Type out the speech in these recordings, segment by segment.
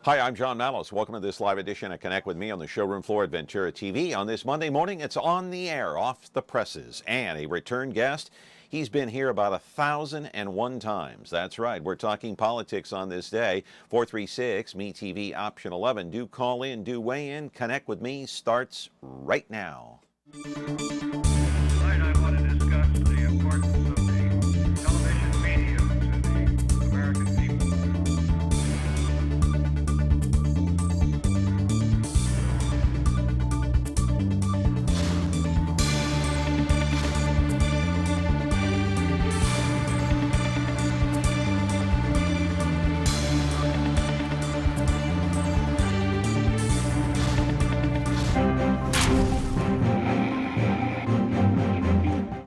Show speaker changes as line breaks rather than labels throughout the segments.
Hi, I'm John Malice. Welcome to this live edition of Connect with Me on the showroom floor at Ventura TV. On this Monday morning, it's on the air, off the presses, and a return guest. He's been here about 1,001 times. That's right. We're talking politics on this day. 436-ME-TV, option 11. Do call in, do weigh in. Connect with Me starts right now.
Tonight I want to discuss the importance of the television medium to the American people.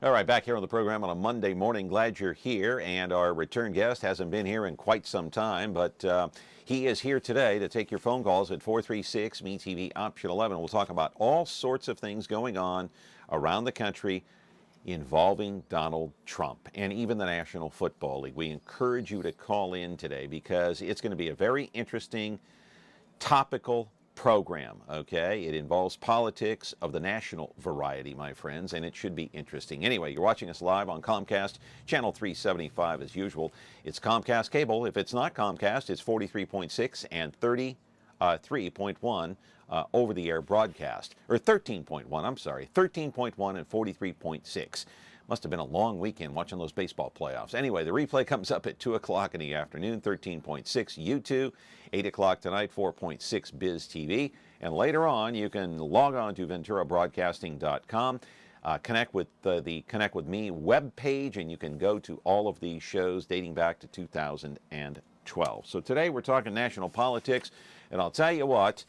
All right, back here on the program on a Monday morning. Glad you're here, and our return guest hasn't been here in quite some time, but he is here today to take your phone calls at 436-ME-TV, option 11. We'll talk about all sorts of things going on around the country involving Donald Trump and even the National Football League. We encourage you to call in today because it's going to be a very interesting, topical program, okay? It involves politics of the national variety, my friends, and it should be interesting. Anyway, you're watching us live on Comcast, channel 375 as usual. It's Comcast cable. If it's not Comcast, it's 43.6 and 33.1 over-the-air broadcast, or 13.1, I'm sorry, 13.1 and 43.6. Must have been a long weekend watching those baseball playoffs. Anyway, the replay comes up at 2 o'clock in the afternoon, 13.6 YouTube, 8 o'clock tonight, 4.6 Biz TV. And later on, you can log on to VenturaBroadcasting.com, connect with the Connect With Me webpage, and you can go to all of these shows dating back to 2012. So today we're talking national politics, and I'll tell you what,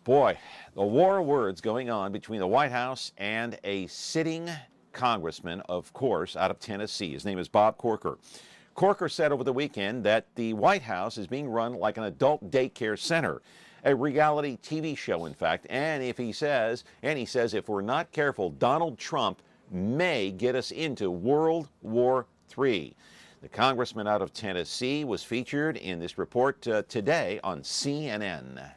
boy, the war of words going on between the White House and a sitting congressman, of course, out of Tennessee. His name is Bob Corker. Corker said over the weekend that the White House is being run like an adult daycare center, a reality TV show, in fact. And he says if we're not careful, Donald Trump may get us into World War III. The congressman out of Tennessee was featured in this report today on CNN.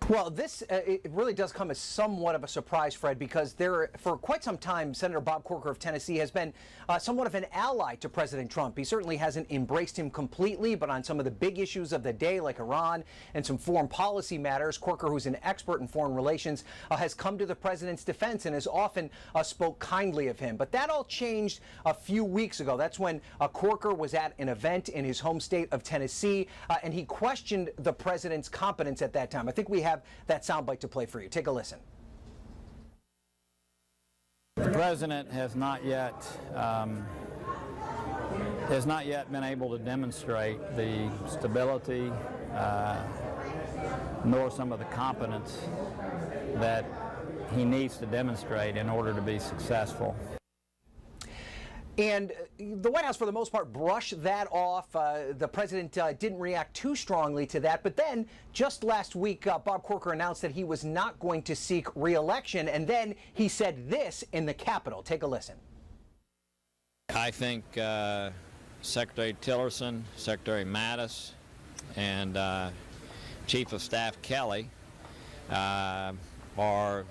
Well, this it really does come as somewhat of a surprise, Fred, because for quite some time, Senator Bob Corker of Tennessee has been somewhat of an ally to President Trump. He certainly hasn't embraced him completely, but on some of the big issues of the day, like Iran and some foreign policy matters, Corker, who's an expert in foreign relations, has come to the president's defense and has often spoke kindly of him. But that all changed a few weeks ago. That's when Corker was at an event in his home state of Tennessee, and he questioned the president's competence at that time. I think we have that soundbite to play for you. Take a listen.
The president has not yet been able to demonstrate the stability nor some of the competence that he needs to demonstrate in order to be successful.
And the White House, for the most part, brushed that off. The president didn't react too strongly to that. But then, just last week, Bob Corker announced that he was not going to seek re-election. And then he said this in the Capitol. Take a listen.
I think Secretary Tillerson, Secretary Mattis, and Chief of Staff Kelly are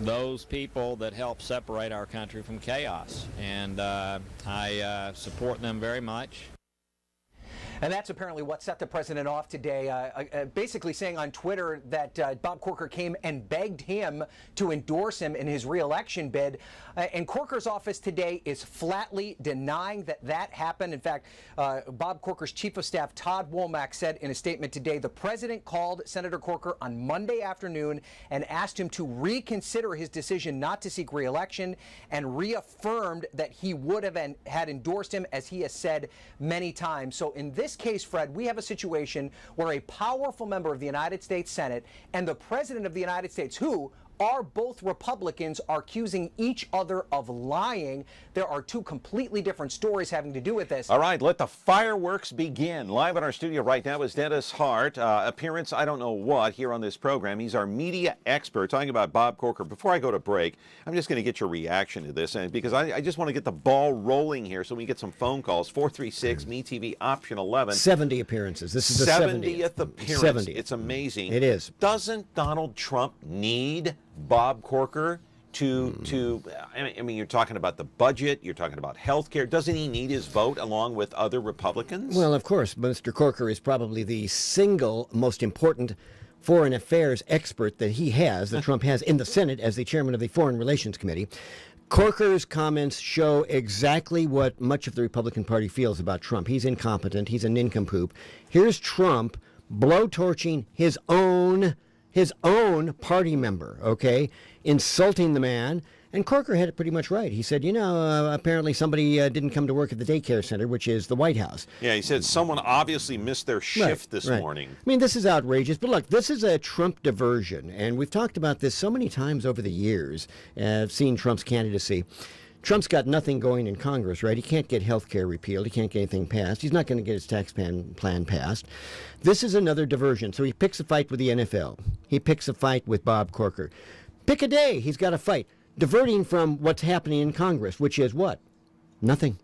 those people that help separate our country from chaos, and I support them very much.
And that's apparently what set the president off today, basically saying on Twitter that Bob Corker came and begged him to endorse him in his re-election bid. And Corker's office today is flatly denying that that happened. In fact, Bob Corker's chief of staff, Todd Womack, said in a statement today, the president called Senator Corker on Monday afternoon and asked him to reconsider his decision not to seek re-election, and reaffirmed that he would have had endorsed him, as he has said many times. So in this case, Fred, we have a situation where a powerful member of the United States Senate and the President of the United States, who Are both Republicans accusing each other of lying? There are two completely different stories having to do with this.
All right, let the fireworks begin. Live in our studio right now is Denis Hart. Appearance, I don't know what, here on this program. He's our media expert talking about Bob Corker. Before I go to break, I'm just going to get your reaction to this, and because I just want to get the ball rolling here so we get some phone calls. 436-MeTV, option 11.
70 appearances. This is the
70th appearance.
70.
It's amazing.
It is.
Doesn't Donald Trump need Bob Corker to I mean, you're talking about the budget, you're talking about health care. Doesn't he need his vote along with other Republicans?
Well, of course, Mr. Corker is probably the single most important foreign affairs expert that he has, that Trump has in the Senate as the chairman of the Foreign Relations Committee. Corker's comments show exactly what much of the Republican Party feels about Trump. He's incompetent. He's a nincompoop. Here's Trump blowtorching his own party member, okay, insulting the man. And Corker had it pretty much right. He said, apparently somebody didn't come to work at the daycare center, which is the White House.
Yeah, he said someone obviously missed their shift this morning.
I mean, this is outrageous. But look, this is a Trump diversion. And we've talked about this so many times over the years. I've seen Trump's candidacy. Trump's got nothing going in Congress, right? He can't get health care repealed. He can't get anything passed. He's not going to get his tax plan passed. This is another diversion. So he picks a fight with the NFL. He picks a fight with Bob Corker. Pick a day. He's got a fight. Diverting from what's happening in Congress, which is what? Nothing.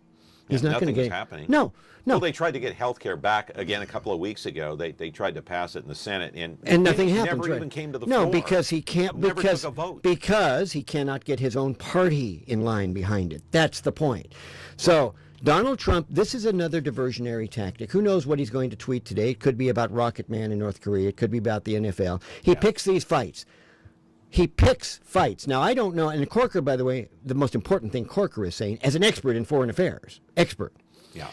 He's not going to get
happening.
No.
Well, they tried to get health care back again a couple of weeks ago. They tried to pass it in the Senate, and
nothing happened.
Never even came to the floor.
No, because he can't.
Never took a vote.
Because he cannot get his own party in line behind it. That's the point. So Donald Trump, this is another diversionary tactic. Who knows what he's going to tweet today? It could be about Rocket Man in North Korea. It could be about the NFL. He picks these fights. He picks fights. Now, I don't know, and Corker, by the way, the most important thing Corker is saying, as an expert in foreign affairs,
Yeah.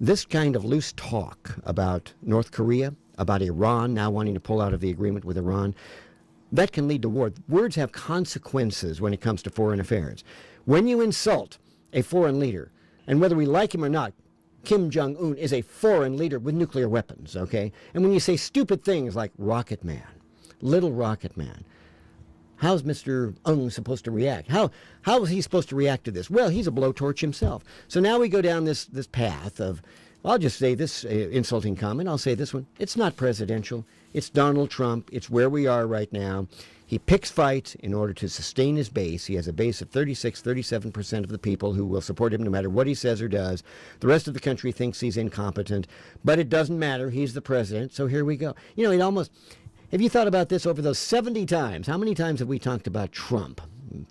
this kind of loose talk about North Korea, about Iran now wanting to pull out of the agreement with Iran, that can lead to war. Words have consequences when it comes to foreign affairs. When you insult a foreign leader, and whether we like him or not, Kim Jong-un is a foreign leader with nuclear weapons, okay? And when you say stupid things like Rocket Man, little Rocket Man, how's Mr. Ung supposed to react? How is he supposed to react to this? Well, he's a blowtorch himself. So now we go down this path of, I'll just say this insulting comment. I'll say this one. It's not presidential. It's Donald Trump. It's where we are right now. He picks fights in order to sustain his base. He has a base of 37% of the people who will support him no matter what he says or does. The rest of the country thinks he's incompetent, but it doesn't matter. He's the president. So here we go. It almost... Have you thought about this over those 70 times? How many times have we talked about Trump?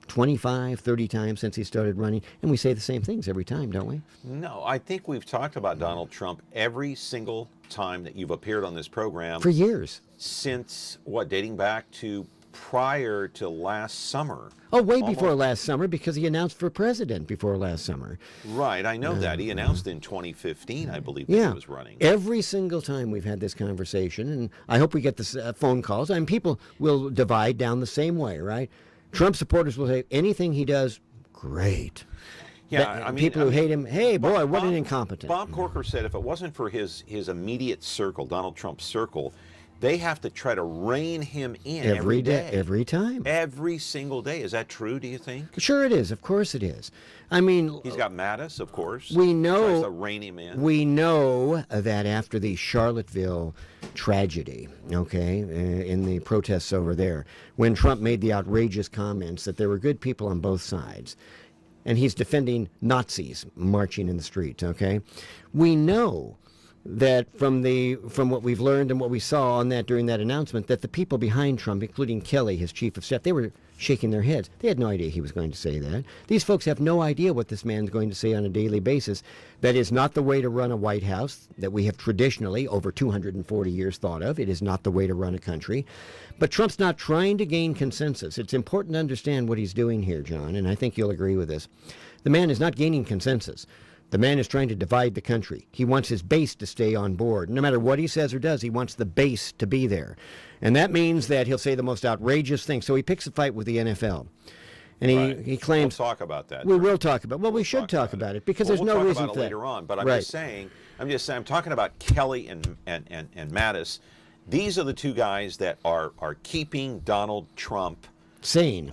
25, 30 times since he started running, and we say the same things every time, don't we?
No, I think we've talked about Donald Trump every single time that you've appeared on this program.
For years.
Since, dating back to prior to last summer.
Oh, way before last summer, because he announced for president before last summer.
Right, I know that. He announced in 2015, I believe, that he was running.
Every single time we've had this conversation, and I hope we get the phone calls. I mean, people will divide down the same way, right? Trump supporters will say anything he does, great.
Yeah,
people who hate him, hey, boy, what an incompetent.
Bob Corker said if it wasn't for his immediate circle, Donald Trump's circle, they have to try to rein him in every day.
Every time.
Every single day. Is that true, do you think?
Sure it is. Of course it is. I mean...
He's got Mattis, of course.
We know...
Tries to rein him in.
We know that after the Charlottesville tragedy, okay, in the protests over there, when Trump made the outrageous comments that there were good people on both sides, and he's defending Nazis marching in the streets, okay? We know that from what we've learned and what we saw on that during that announcement, that the people behind Trump, including Kelly, his chief of staff, they were shaking their heads. They had no idea he was going to say that. These folks have no idea what this man's going to say on a daily basis. That is not the way to run a White House that we have traditionally, over 240 years, thought of. It is not the way to run a country. But Trump's not trying to gain consensus. It's important to understand what he's doing here, John, and I think you'll agree with this. The man is not gaining consensus. The man is trying to divide the country. He wants his base to stay on board. No matter what he says or does, he wants the base to be there. And that means that he'll say the most outrageous things. So he picks a fight with the NFL. And he claims...
We'll talk about that.
We will talk about it. Well, we should talk about it because there's no reason for that.
We'll talk about it later on. But I'm just saying, I'm talking about Kelly and Mattis. These are the two guys that are keeping Donald Trump
sane.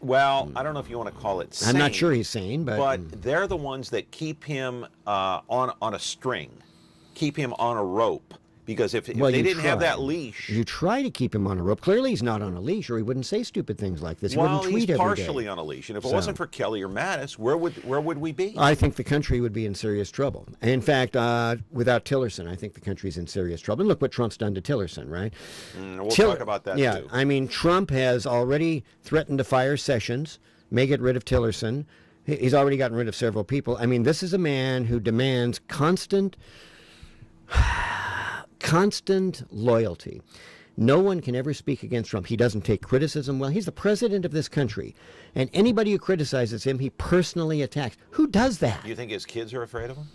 Well, I don't know if you want to call it sane.
I'm not sure he's sane,
But they're the ones that keep him on a string, keep him on a rope. Because if they didn't have that leash...
You try to keep him on a rope. Clearly he's not on a leash, or he wouldn't say stupid things like this. He wouldn't tweet
he's
every day.
partially on a leash. And if it wasn't for Kelly or Mattis, where would we be?
I think the country would be in serious trouble. In fact, without Tillerson, I think the country's in serious trouble. And look what Trump's done to Tillerson, right?
We'll talk about that, too.
I mean, Trump has already threatened to fire Sessions, may get rid of Tillerson. He's already gotten rid of several people. I mean, this is a man who demands constant loyalty. No one can ever speak against Trump. He doesn't take criticism well. He's the president of this country. And anybody who criticizes him, he personally attacks. Who does that?
Do you think his kids are afraid of him?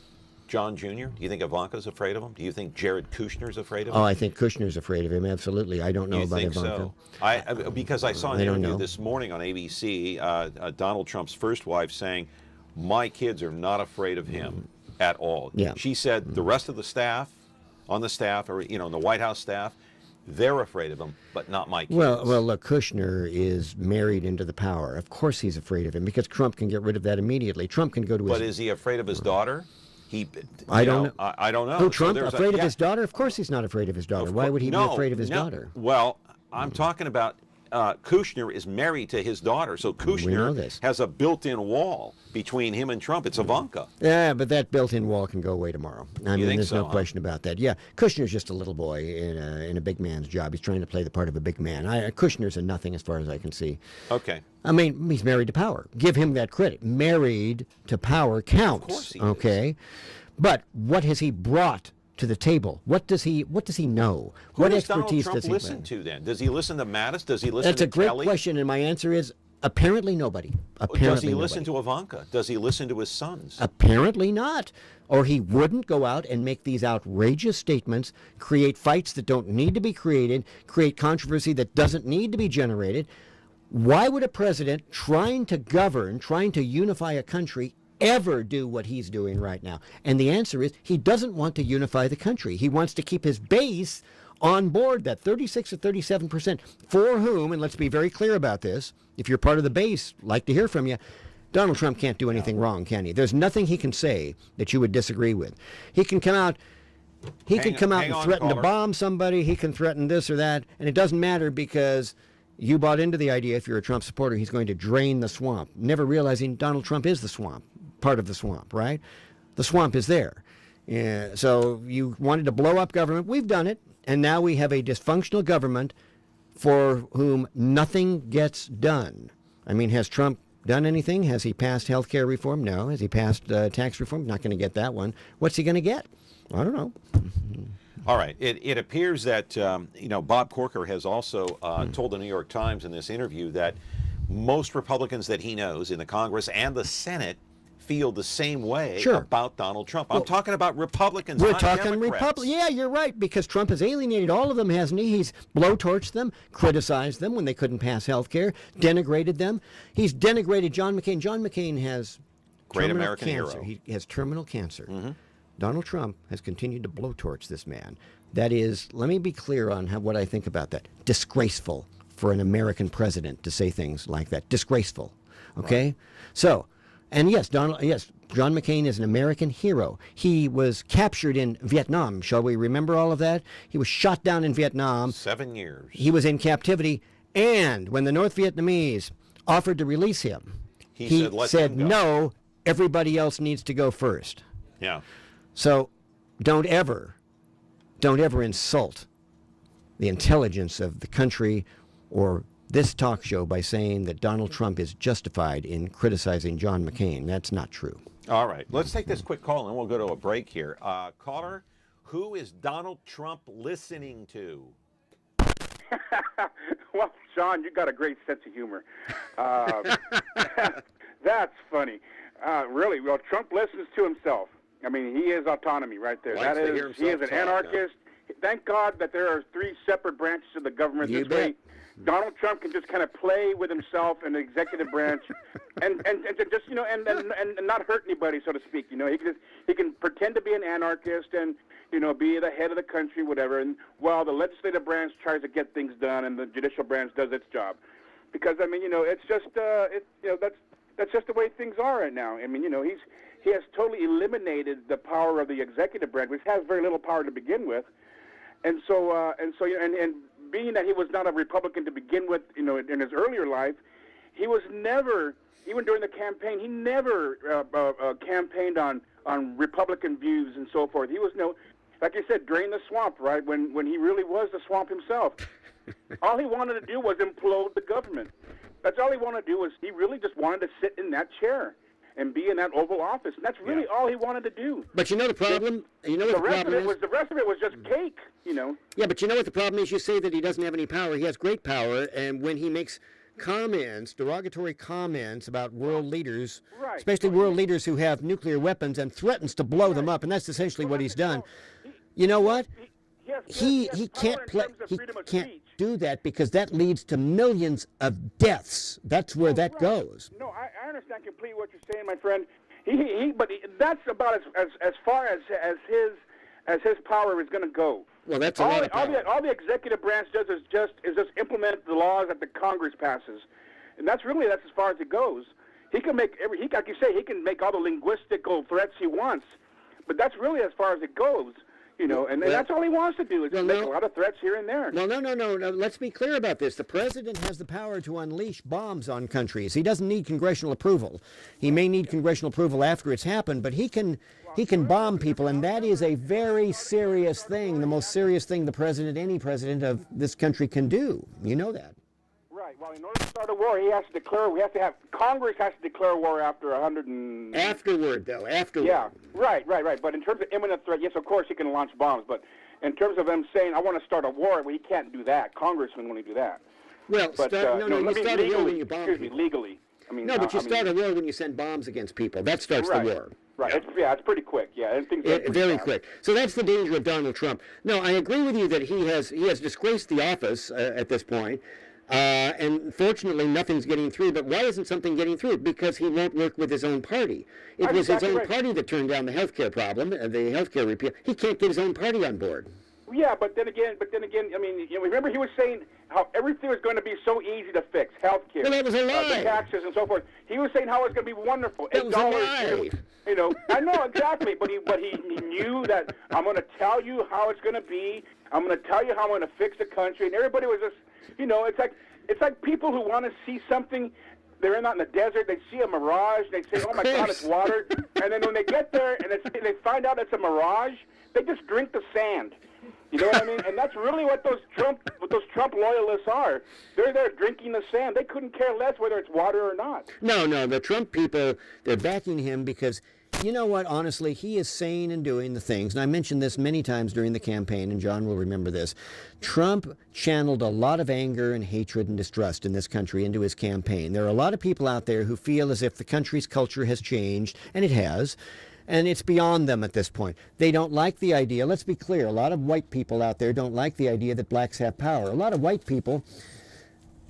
John Jr.? Do you think Ivanka's afraid of him? Do you think Jared Kushner's afraid of him?
Oh, I think Kushner's afraid of him, absolutely. I don't know about
Ivanka. So? Because I saw an interview this morning on ABC, Donald Trump's first wife saying, my kids are not afraid of him at all.
Yeah.
She said the rest of the staff, on the staff, or in the White House staff, they're afraid of him, but not my kids.
Well, look, Kushner is married into the power. Of course he's afraid of him, because Trump can get rid of that immediately. Trump can go to his...
But is he afraid of his daughter?
I don't know.
I don't know.
Who, Trump? Afraid of his daughter? Of course he's not afraid of his daughter. Why would he be afraid of his daughter?
Well, I'm talking about Kushner is married to his daughter, so Kushner has a built-in wall between him and Trump. It's Ivanka.
Yeah, but that built-in wall can go away tomorrow. I mean, there's no
huh?
question about that. Yeah, Kushner's just a little boy in a big man's job. He's trying to play the part of a big man. Kushner's a nothing as far as I can see.
Okay.
I mean, he's married to power. Give him that credit. Married to power counts.
Of course he
is. But what has he brought to the table? What does he know? What expertise
does Donald Trump listen to then? Does he listen to Mattis? Does he listen to Kelly?
That's a great question, and my answer is apparently nobody.
Does he listen to Ivanka? Does he listen to his sons?
Apparently not. Or he wouldn't go out and make these outrageous statements, create fights that don't need to be created, create controversy that doesn't need to be generated. Why would a president trying to govern, trying to unify a country, ever do what he's doing right now? And the answer is he doesn't want to unify the country. He wants to keep his base on board, that 36 or 37%, for whom, and let's be very clear about this, if you're part of the base, like to hear from you, Donald Trump can't do anything wrong, can he? There's nothing he can say that you would disagree with. He can come out and threaten to bomb somebody, he can threaten this or that, and it doesn't matter because you bought into the idea, if you're a Trump supporter, he's going to drain the swamp, never realizing Donald Trump is the swamp. Part of the swamp, right? The swamp is there. So you wanted to blow up government. We've done it. And now we have a dysfunctional government for whom nothing gets done. I mean, has Trump done anything? Has he passed health care reform? No. Has he passed tax reform? Not going to get that one. What's he going to get? I don't know.
All right. It appears that, Bob Corker has also told the New York Times in this interview that most Republicans that he knows in the Congress and the Senate feel the same way about Donald Trump. I'm talking about Republicans,
We're
not
talking
Democrats.
Republicans. Yeah, you're right, because Trump has alienated all of them, hasn't he? He's blowtorched them, criticized them when they couldn't pass health care, denigrated them. He's denigrated John McCain. John McCain has
Great American
cancer.
hero.
He has terminal cancer. Donald Trump has continued to blowtorch this man. That is, let me be clear on what I think about that. Disgraceful for an American president to say things like that. Disgraceful. Okay? Right. So, and yes, John McCain is an American hero. He was captured in Vietnam. Shall we remember all of that? He was shot down in Vietnam.
7 years.
He was in captivity. And when the North Vietnamese offered to release him, he said no, everybody else needs to go first.
Yeah.
So don't ever insult the intelligence of the country or this talk show by saying that Donald Trump is justified in criticizing John McCain. That's not true.
All right. Let's take this quick call and we'll go to a break here. Caller, who is Donald Trump listening to?
Well, Sean, you got a great sense of humor. That's funny. Really, well, Trump listens to himself. I mean, he is autonomy right there. He is an anarchist. Thank God that there are 3 separate branches of the government. This way, Donald Trump can just kind of play with himself in the executive branch, and just and not hurt anybody, so to speak. He can pretend to be an anarchist and be the head of the country, whatever. And while the legislative branch tries to get things done, and the judicial branch does its job. because I mean, it's just that's just the way things are right now. I mean, he has totally eliminated the power of the executive branch, which has very little power to begin with, and so being that he was not a Republican to begin with, in his earlier life, he was never, even during the campaign, he never campaigned on Republican views and so forth. He was like you said, drain the swamp, right? When he really was the swamp himself. All he wanted to do was implode the government. That's all he wanted to do. Was he really just wanted to sit in that chair and be in that Oval Office? And that's really all he wanted to do.
But you know the problem? You know what the problem is?
The rest of it was just cake,
Yeah, but you know what the problem is? You say that he doesn't have any power. He has great power, and when he makes comments, derogatory comments about world leaders, especially world leaders who have nuclear weapons, and threatens to blow them up, and that's essentially what he's done. You know what? He can't do that because that leads to millions of deaths. That's where that goes.
No, I understand completely what you're saying, my friend. But that's about as far as his power is going to go.
Well, that's a lot of power.
All the executive branch does is just implement the laws that the Congress passes, and that's as far as it goes. He can make like you say, he can make all the linguistical threats he wants, but that's really as far as it goes. And that's all he wants to do is just make a lot of threats here and there.
No. Let's be clear about this. The president has the power to unleash bombs on countries. He doesn't need congressional approval. He may need congressional approval after it's happened, but he can bomb people, and that is a very serious thing, the most serious thing any president of this country can do. You know that.
Right. Well, in order to start a war, Congress has to declare war after 100 and...
Afterward.
Yeah, right. But in terms of imminent threat, yes, of course he can launch bombs. But in terms of them saying, I want to start a war, well, he can't do that. Congress wouldn't want to do that.
Well, you start a war when you bomb people.
Legally.
You start a war when you send bombs against people. That starts the war.
Right. Yeah. It's pretty quick. Yeah. And things
very quick. So that's the danger of Donald Trump. No, I agree with you that he has disgraced the office at this point. And fortunately, nothing's getting through. But why isn't something getting through? Because he won't work with his own party. It was his own party that turned down the health care problem, the health care repeal. He can't get his own party on board.
Yeah, but then again, I mean, remember he was saying how everything was going to be so easy to fix, health care,
well, that was a lie.
The taxes and so forth. He was saying how it's going to be wonderful.
That was a lie.
I know exactly, but he knew that I'm going to tell you how it's going to be. I'm going to tell you how I'm going to fix the country, and everybody was just, it's like people who want to see something. They're not in the desert. They see a mirage. They say, "Oh my God, it's water!" And then when they get there and they find out it's a mirage, they just drink the sand. You know what I mean? And that's really what those Trump loyalists are. They're there drinking the sand. They couldn't care less whether it's water or not.
No, the Trump people, they're backing him because, you know what, honestly, he is saying and doing the things, and I mentioned this many times during the campaign, and John will remember this. Trump channeled a lot of anger and hatred and distrust in this country into his campaign. There are a lot of people out there who feel as if the country's culture has changed, and it has. And it's beyond them at this point. They don't like the idea. Let's be clear. A lot of white people out there don't like the idea that blacks have power. A lot of white people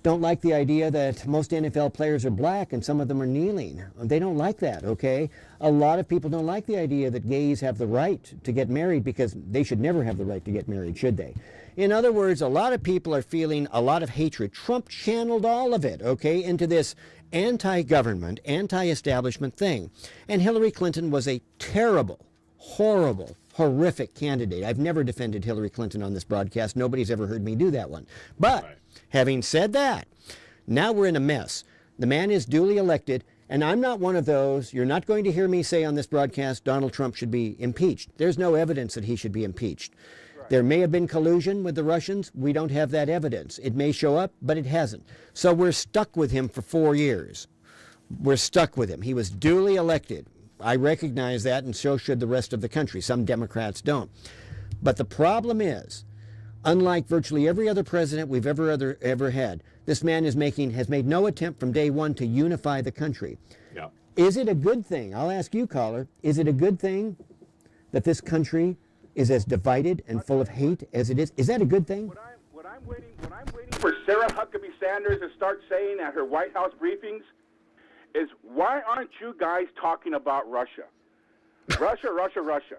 don't like the idea that most NFL players are black and some of them are kneeling. They don't like that, okay? A lot of people don't like the idea that gays have the right to get married because they should never have the right to get married, should they? In other words, a lot of people are feeling a lot of hatred. Trump channeled all of it, okay, into this anti-government, anti-establishment thing. And Hillary Clinton was a terrible, horrible, horrific candidate. I've never defended Hillary Clinton on this broadcast. Nobody's ever heard me do that one. But having said that, now we're in a mess. The man is duly elected, and I'm not one of those. You're not going to hear me say on this broadcast Donald Trump should be impeached. There's no evidence that he should be impeached. There may have been collusion with the Russians. We don't have that evidence. It may show up, but it hasn't. So we're stuck with him for 4 years. We're stuck with him. He was duly elected. I recognize that, and so should the rest of the country. Some Democrats don't. But the problem is, unlike virtually every other president we've ever had, this man has made no attempt from day one to unify the country.
Yeah.
Is it a good thing? I'll ask you, caller. Is it a good thing that this country is as divided and full of hate as it is? Is that a good thing?
What I'm waiting for Sarah Huckabee Sanders to start saying at her White House briefings is, why aren't you guys talking about Russia? Russia.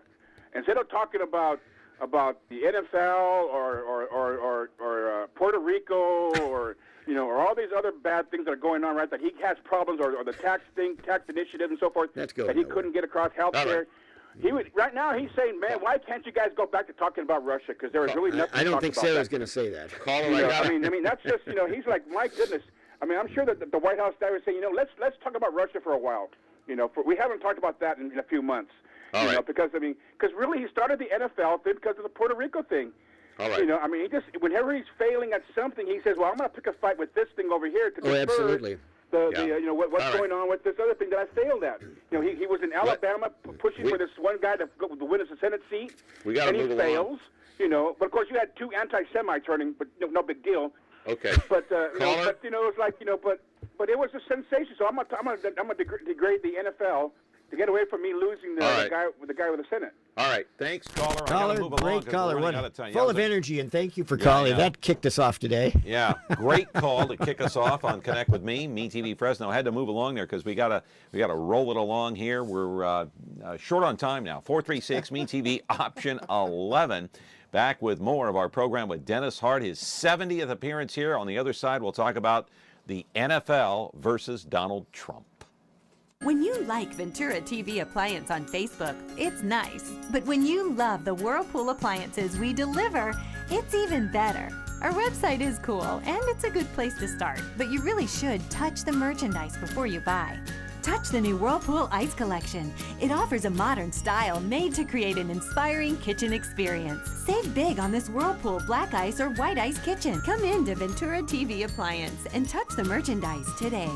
Instead of talking about the NFL or Puerto Rico or all these other bad things that are going on, right? That he has problems, or the tax initiative and so forth,
That's going
that he
nowhere.
couldn't get across health care. Right now he's saying, man, why can't you guys go back to talking about Russia? Because there was really nothing.
I don't
to
think
talk about
Sarah's
that.
going to say that.
I mean, that's just, he's like, my goodness. I mean, I'm sure that the White House guy was saying, let's talk about Russia for a while. We haven't talked about that in a few months.
All right.
Because really he started the NFL thing because of the Puerto Rico thing.
All right.
He just, whenever he's failing at something, he says, well, I'm going to pick a fight with this thing over here to defer
absolutely.
what's going on with this other thing that I failed at. He was in Alabama pushing for this one guy to win us a Senate seat.
We got to move
along. And he fails. But of course you had two anti-Semites running, but no big deal.
Okay.
But it's like but it was a sensation. So I'm gonna degrade the NFL to get away from me losing the guy with the Senate.
All right. Thanks, caller. I gotta
Caller,
move along
great
'cause
caller.
we're running out of time.
Full of
Yeah,
energy, and thank you for calling.
yeah.
That kicked us off today.
Yeah, great call to kick us off on Connect with Me TV Fresno. I had to move along there because we gotta roll it along here. We're short on time now. 436 TV option 11. Back with more of our program with Denis Hart, his 70th appearance here. On the other side, we'll talk about the NFL versus Donald Trump.
When you like Ventura TV Appliance on Facebook, it's nice. But when you love the Whirlpool appliances we deliver, it's even better. Our website is cool, and it's a good place to start. But you really should touch the merchandise before you buy. Touch the new Whirlpool Ice Collection. It offers a modern style made to create an inspiring kitchen experience. Save big on this Whirlpool Black Ice or White Ice kitchen. Come in to Ventura TV Appliance and touch the merchandise today.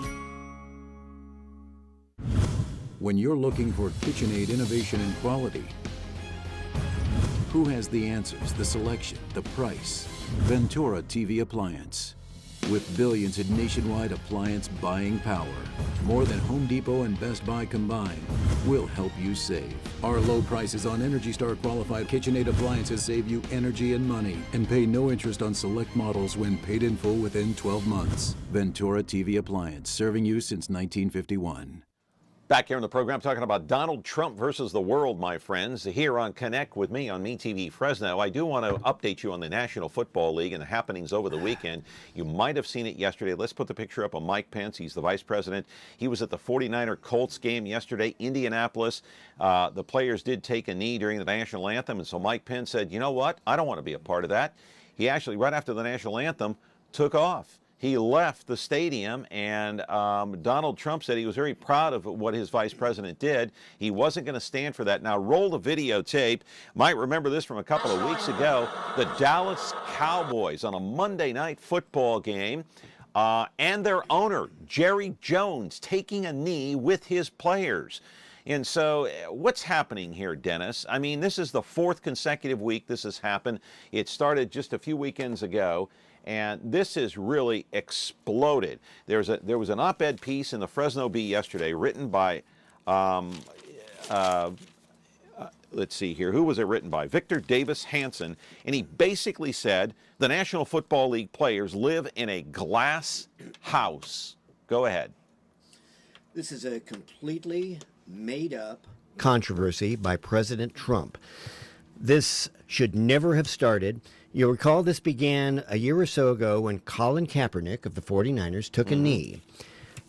When you're looking for KitchenAid innovation and quality, who has the answers, the selection, the price? Ventura TV Appliance. With billions in nationwide appliance buying power, more than Home Depot and Best Buy combined, we'll help you save. Our low prices on Energy Star qualified KitchenAid appliances save you energy and money, and pay no interest on select models when paid in full within 12 months. Ventura TV Appliance, serving you since 1951.
Back here on the program talking about Donald Trump versus the world, my friends. Here on Connect with Me on TV Fresno. I do want to update you on the National Football League and the happenings over the weekend. You might have seen it yesterday. Let's put the picture up of Mike Pence. He's the vice president. He was at the 49er Colts game yesterday, Indianapolis. The players did take a knee during the national anthem, and so Mike Pence said, you know what? I don't want to be a part of that. He actually, right after the national anthem, took off. He left the stadium, and Donald Trump said he was very proud of what his vice president did. He wasn't going to stand for that. Now, roll the videotape. Might remember this from a couple of weeks ago. The Dallas Cowboys on a Monday night football game, and their owner, Jerry Jones, taking a knee with his players. And so what's happening here, Denis? I mean, this is the fourth consecutive week this has happened. It started just a few weekends ago. And this has really exploded. There was an op-ed piece in the Fresno Bee yesterday written by, let's see here, who was it written by? Victor Davis Hanson. And he basically said the National Football League players live in a glass house. Go ahead.
This is a completely made-up controversy by President Trump. This should never have started. You'll recall this began a year or so ago when Colin Kaepernick of the 49ers took a knee.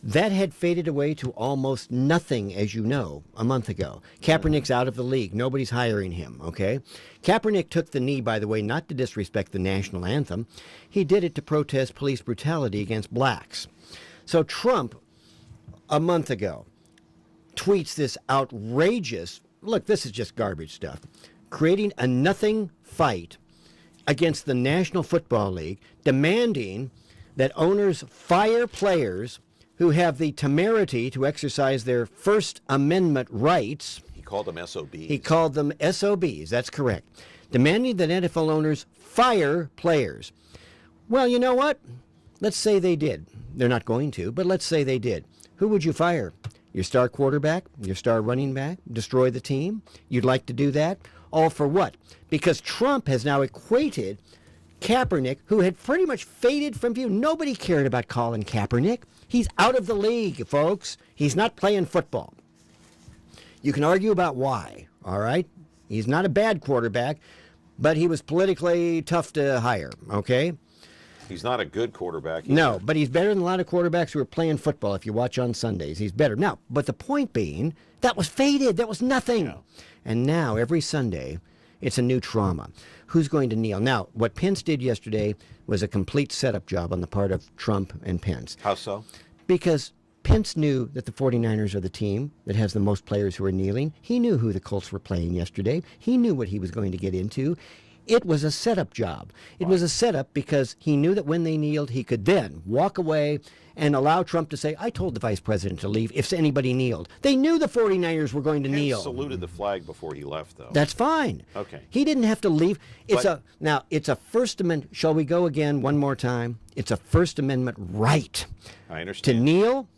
That had faded away to almost nothing, as you know, a month ago. Kaepernick's out of the league. Nobody's hiring him, okay? Kaepernick took the knee, by the way, not to disrespect the national anthem. He did it to protest police brutality against blacks. So Trump, a month ago, tweets this outrageous, look, this is just garbage stuff, creating a nothing fight against the National Football League, demanding that owners fire players who have the temerity to exercise their First Amendment rights.
He called them SOBs.
He called them SOBs, that's correct. Demanding that NFL owners fire players. Well, you know what? Let's say they did. They're not going to, but let's say they did. Who would you fire? Your star quarterback? Your star running back? Destroy the team? You'd like to do that? All for what? Because Trump has now equated Kaepernick, who had pretty much faded from view. Nobody cared about Colin Kaepernick. He's out of the league, folks. He's not playing football. You can argue about why, all right? He's not a bad quarterback, but he was politically tough to hire, okay?
He's not a good quarterback.
No, but he's better than a lot of quarterbacks who are playing football. If you watch on Sundays, he's better. Now, but the point being, that was faded. That was nothing.
Yeah.
And now, every Sunday, it's a new trauma. Who's going to kneel? Now, what Pence did yesterday was a complete setup job on the part of Trump and Pence.
How so?
Because Pence knew that the 49ers are the team that has the most players who are kneeling. He knew who the Colts were playing yesterday. He knew what he was going to get into. It was a setup job. It was a setup because he knew that when they kneeled, he could then walk away and allow Trump to say, I told the vice president to leave if anybody kneeled. They knew the 49ers were going to kneel.
He saluted the flag before he left, though.
That's fine.
Okay.
He didn't have to leave. It's a First Amendment. Shall we go again one more time? It's a First Amendment right.
I understand.
To kneel,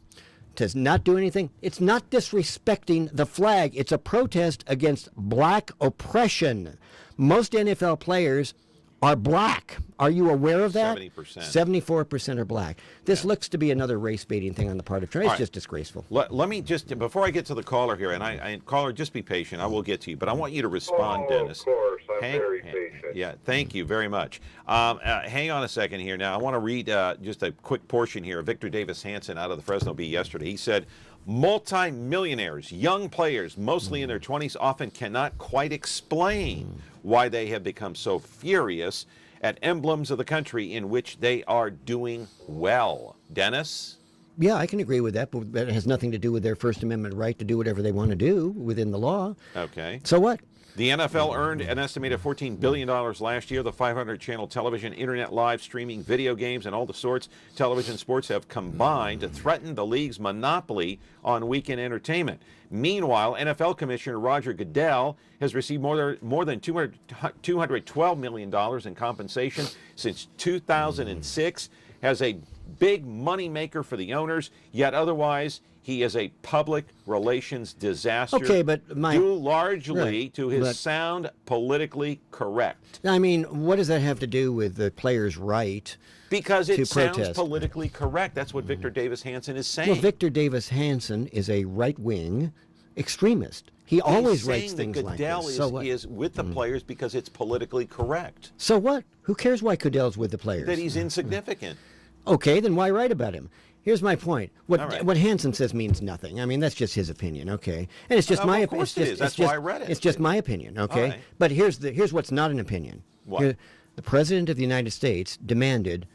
to not do anything. It's not disrespecting the flag. It's a protest against black oppression. Most NFL players are black. Are you aware of that?
70%.
74% are black. This looks to be another race-baiting thing on the part of Trump. It's just disgraceful.
Let me just, before I get to the caller here, and caller, just be patient. I will get to you, but I want you to respond, Dennis.
Of course, I'm very patient.
Yeah, thank you very much. Hang on a second here. Now, I want to read just a quick portion here of Victor Davis Hanson out of the Fresno Bee yesterday. He said, multi-millionaires, young players, mostly in their 20s, often cannot quite explain why they have become so furious at emblems of the country in which they are doing well. Dennis?
Yeah, I can agree with that, but that has nothing to do with their First Amendment right to do whatever they want to do within the law.
Okay.
So what?
The NFL earned an estimated $14 billion last year. The 500-channel television, internet live streaming, video games, and all the sorts television sports have combined to threaten the league's monopoly on weekend entertainment. Meanwhile, NFL Commissioner Roger Goodell has received more than $212 million in compensation since 2006, has a big moneymaker for the owners, yet otherwise he is a public relations disaster,
Okay, but
due largely to his sound politically correct.
I mean, what does that have to do with the player's right?
Because it
to
sounds
protest?
politically correct. That's what Victor Davis Hanson is saying.
Well, Victor Davis Hanson is a right-wing extremist. He always writes
saying
things
that
like
Goodell
this. So what?
is with the players because it's politically correct.
So what? Who cares why Goodell's with the players?
That he's insignificant.
Okay, then why write about him? Here's my point.
All right.
What Hanson says means nothing. I mean, that's just his opinion, okay? And it's just my
of course
opinion.
it is. That's why I read it.
It's just my opinion, okay?
All right.
But here's what's not an opinion.
What?
The President of the United States demanded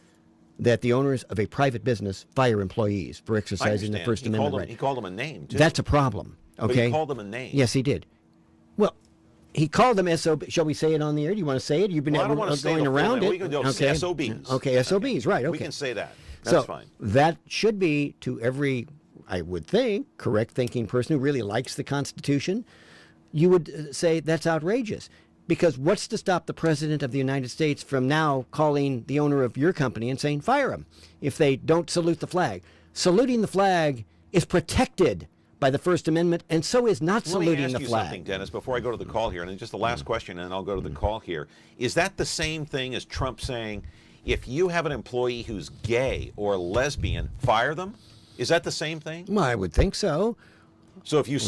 that the owners of a private business fire employees for
I
exercising the
understand.
First Amendment right.
He called him a name, too.
That's a problem, okay?
But he called them a name.
Yes, he did. Well, he called them SOB. Shall we say it on the air? Do you want to say it? You've been
Well, I don't want to say
going
the full
around
name.
it.
We can do
okay.
SOBs.
Okay, SOBs, right, okay.
We can say that. That's
So
fine.
that should be to every, I would think, correct thinking person who really likes the Constitution. You would say that's outrageous. Because what's to stop the President of the United States from now calling the owner of your company and saying, fire him if they don't salute the flag? Saluting the flag is protected by the First Amendment, and so is not saluting the
Let me ask you
flag.
something, Dennis, before I go to the call here, and then just the last question, and then I'll go to the call here. Is that the same thing as Trump saying, if you have an employee who's gay or lesbian, fire them? Is that the same thing?
Well, I would think so.
So if you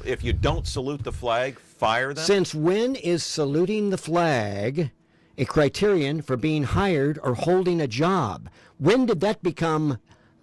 if you don't salute the flag, fire them?
Since when is saluting the flag a criterion for being hired or holding a job? When did that become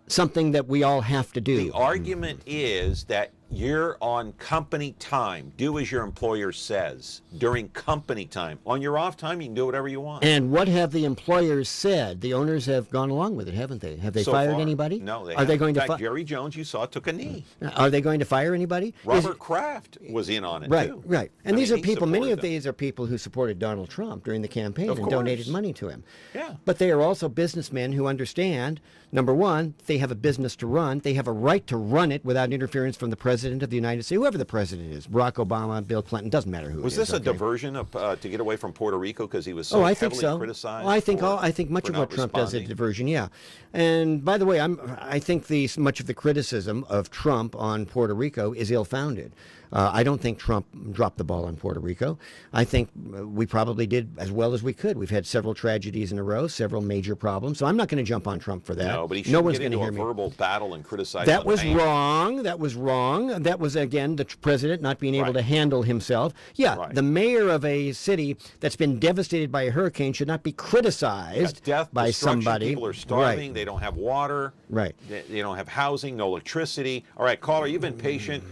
something that we all have to do?
The argument is that you're on company time. Do as your employer says during company time. On your off time, you can do whatever you want.
And what have the employers said? The owners have gone along with it, haven't they? Have they
So
fired
far,
anybody?
No, they
Are they
haven't.
going
In
to
fact, Jerry Jones, you saw, took a knee.
Are they going to fire anybody?
Robert Kraft was in on it,
Right,
too.
right. And
I
these
mean,
are
he
people, many of
supported them.
these are people who supported Donald Trump during the campaign
Of
and donated
course.
money to him.
Yeah.
But they are also businessmen who understand, number one, they have a business to run. They have a right to run it without interference from the President of the United States, whoever the President is, Barack Obama, Bill Clinton, doesn't matter who
Was
it is.
this a
okay?
diversion of, to get away from Puerto Rico because he was so
I think
heavily
so.
criticized?
I think
for
much of
not
what Trump does is a
responding?
diversion. Yeah, and by the way, I think much of the criticism of Trump on Puerto Rico is ill-founded. I don't think Trump dropped the ball on Puerto Rico. I think we probably did as well as we could. We've had several tragedies in a row, several major problems. So I'm not going to jump on Trump for that.
No, but he
no
shouldn't
one's
get
going to
into
hear
a
me.
verbal battle and criticize
That
the
was
man.
wrong. That was wrong. That was, again, the president not being able to handle himself. Yeah,
Right.
the mayor of a city that's been devastated by a hurricane should not be criticized
Death,
by
destruction,
somebody.
people are starving,
Right.
they don't have water,
Right.
they don't have housing, no electricity. All right, caller, you've been patient.